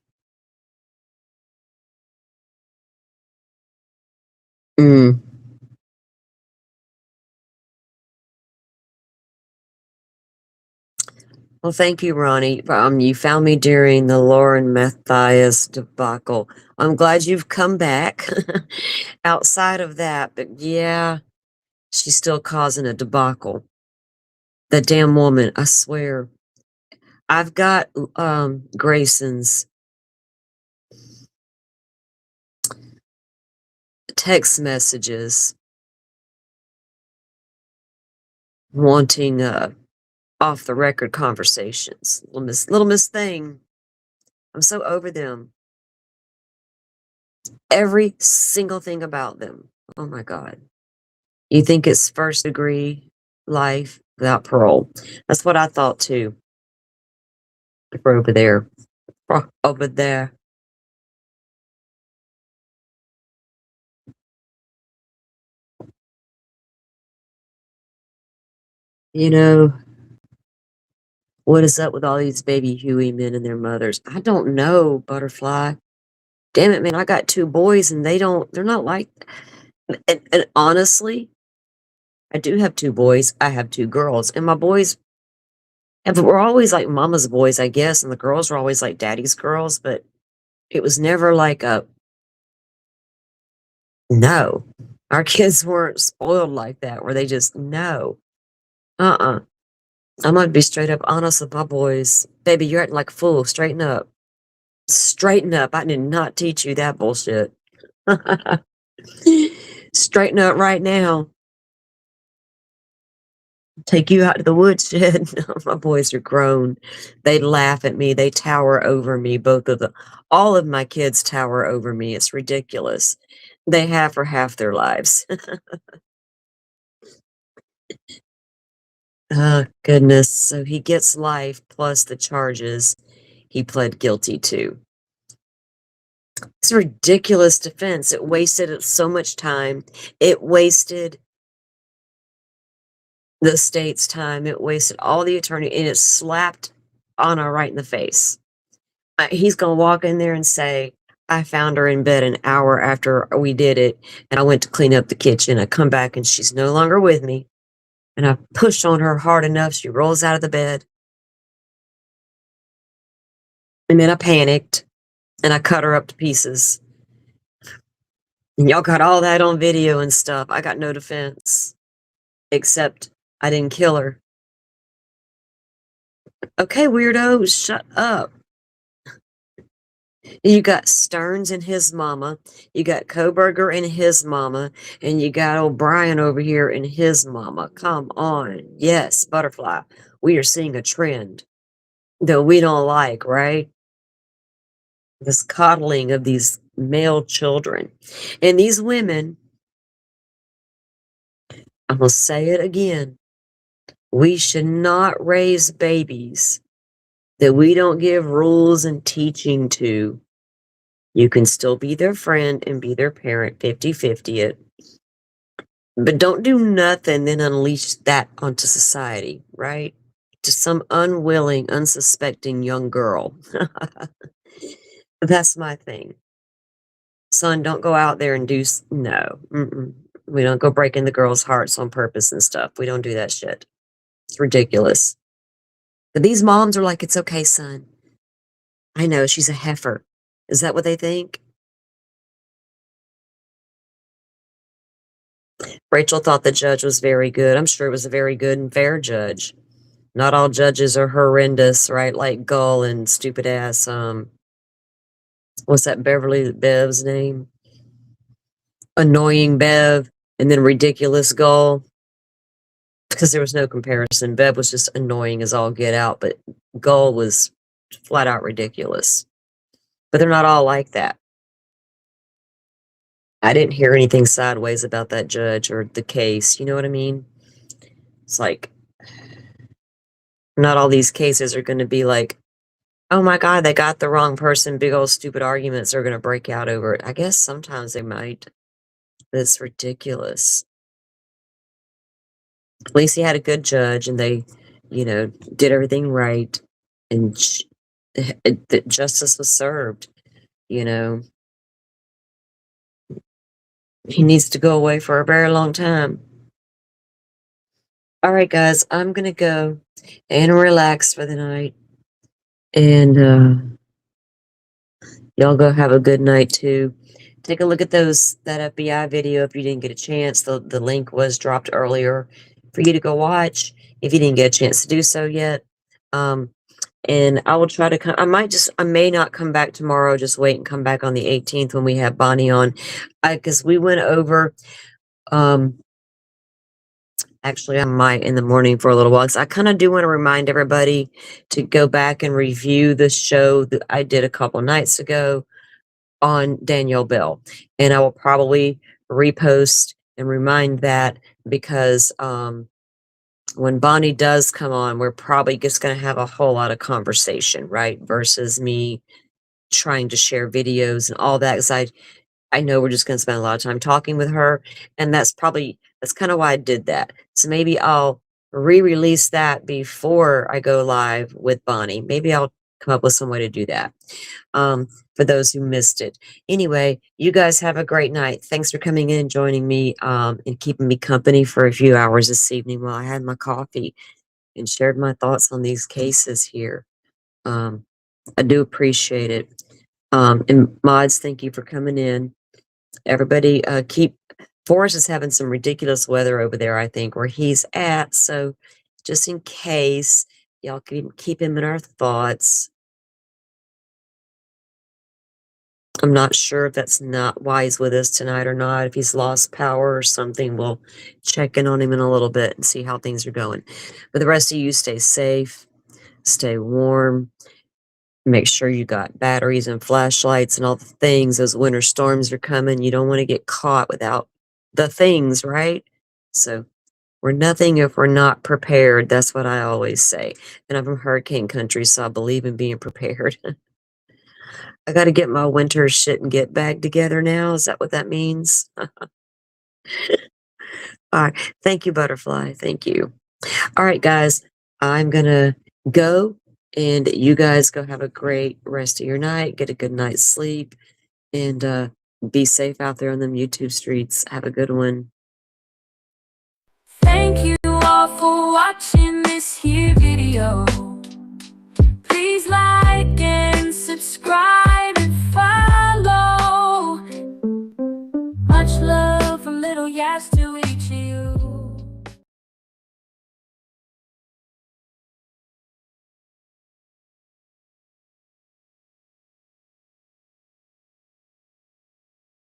Well, thank you, Ronnie. You found me during the Lauren Mathias debacle. I'm glad you've come back. Outside of that, but yeah, she's still causing a debacle. That damn woman, I swear. I've got Grayson's text messages wanting off the record conversations. Little Miss Thing. I'm so over them. Every single thing about them. Oh my God. You think it's first degree life without parole. That's what I thought too. We're over there. Over there. You know, what is up with all these baby Huey men and their mothers? I don't know, Butterfly. Damn it, man. I got 2 boys and they're not like, and honestly, I do have 2 boys. I have 2 girls, and my boys were always like mama's boys, I guess, and the girls were always like daddy's girls, but it was never like a no. Our kids weren't spoiled like that, where they just no. I'm gonna be straight up honest with my boys. Baby, you're acting like a fool. Straighten up. Straighten up. I did not teach you that bullshit. Straighten up right now. Take you out to the woodshed. My boys are grown. They laugh at me. They tower over me. All of my kids tower over me. It's ridiculous. They have for half their lives. Oh, goodness. So he gets life plus the charges he pled guilty to. It's a ridiculous defense. It wasted so much time. It wasted the state's time. It wasted all the attorney, and it slapped Anna right in the face. He's going to walk in there and say, I found her in bed an hour after we did it, and I went to clean up the kitchen. I come back, and she's no longer with me. And I pushed on her hard enough, she rolls out of the bed. And then I panicked, and I cut her up to pieces. And y'all got all that on video and stuff. I got no defense. Except I didn't kill her. Okay, weirdo, shut up. You got Stearns and his mama. You got Koberger and his mama. And you got O'Brien over here and his mama. Come on. Yes, Butterfly. We are seeing a trend that we don't like, right? This coddling of these male children. And these women, I'm going to say it again. We should not raise babies that we don't give rules and teaching to. You can still be their friend and be their parent 50-50 it. But don't do nothing, then unleash that onto society, right? To some unwilling, unsuspecting young girl. That's my thing. Son, don't go out there and no. We don't go breaking the girls' hearts on purpose and stuff. We don't do that shit. It's ridiculous. But these moms are like, it's okay, son. I know, she's a heifer. Is that what they think? Rachel thought the judge was very good. I'm sure it was a very good and fair judge. Not all judges are horrendous, right? Like Gull and stupid ass, what's that Beverly Bev's name? Annoying Bev, and then ridiculous Gull. Because there was no comparison. Bev was just annoying as all get out, but Gull was flat out ridiculous. But they're not all like that. I didn't hear anything sideways about that judge or the case. You know what I mean? It's like, not all these cases are going to be like, oh my God, they got the wrong person. Big old stupid arguments are going to break out over it. I guess sometimes they might. But it's ridiculous. At least he had a good judge and they, did everything right. And the justice was served, He needs to go away for a very long time. All right, guys, I'm gonna go and relax for the night, and y'all go have a good night too. Take a look at that FBI video if you didn't get a chance. The link was dropped earlier for you to go watch if you didn't get a chance to do so yet. And I will try to come. I may not come back tomorrow. Just wait and come back on the 18th when we have Bonnie on, because we went over. Actually, I might in the morning for a little while. 'Cause I kind of do want to remind everybody to go back and review the show that I did a couple nights ago on Danielle Bell, and I will probably repost and remind that because when Bonnie does come on, we're probably just going to have a whole lot of conversation, right? Versus me trying to share videos and all that. Because I know we're just going to spend a lot of time talking with her, and that's kind of why I did that. So maybe I'll re-release that before I go live with Bonnie. Maybe I'll come up with some way to do that. For those who missed it. Anyway, you guys have a great night. Thanks for coming in and joining me, and keeping me company for a few hours this evening while I had my coffee and shared my thoughts on these cases here. I do appreciate it. And mods, thank you for coming in. Everybody, Forrest is having some ridiculous weather over there, I think, where he's at. So just in case, y'all can keep him in our thoughts. I'm not sure if that's not why he's with us tonight or not. If he's lost power or something, we'll check in on him in a little bit and see how things are going. But the rest of you, stay safe, stay warm. Make sure you got batteries and flashlights and all the things. Those winter storms are coming. You don't want to get caught without the things, right? So we're nothing if we're not prepared. That's what I always say. And I'm from hurricane country, so I believe in being prepared. I got to get my winter shit and get bag together now. Is that what that means? All right. Thank you, Butterfly. Thank you. All right, guys. I'm going to go. And you guys go have a great rest of your night. Get a good night's sleep. And be safe out there on them YouTube streets. Have a good one. Thank you all for watching this here video. Please like and subscribe.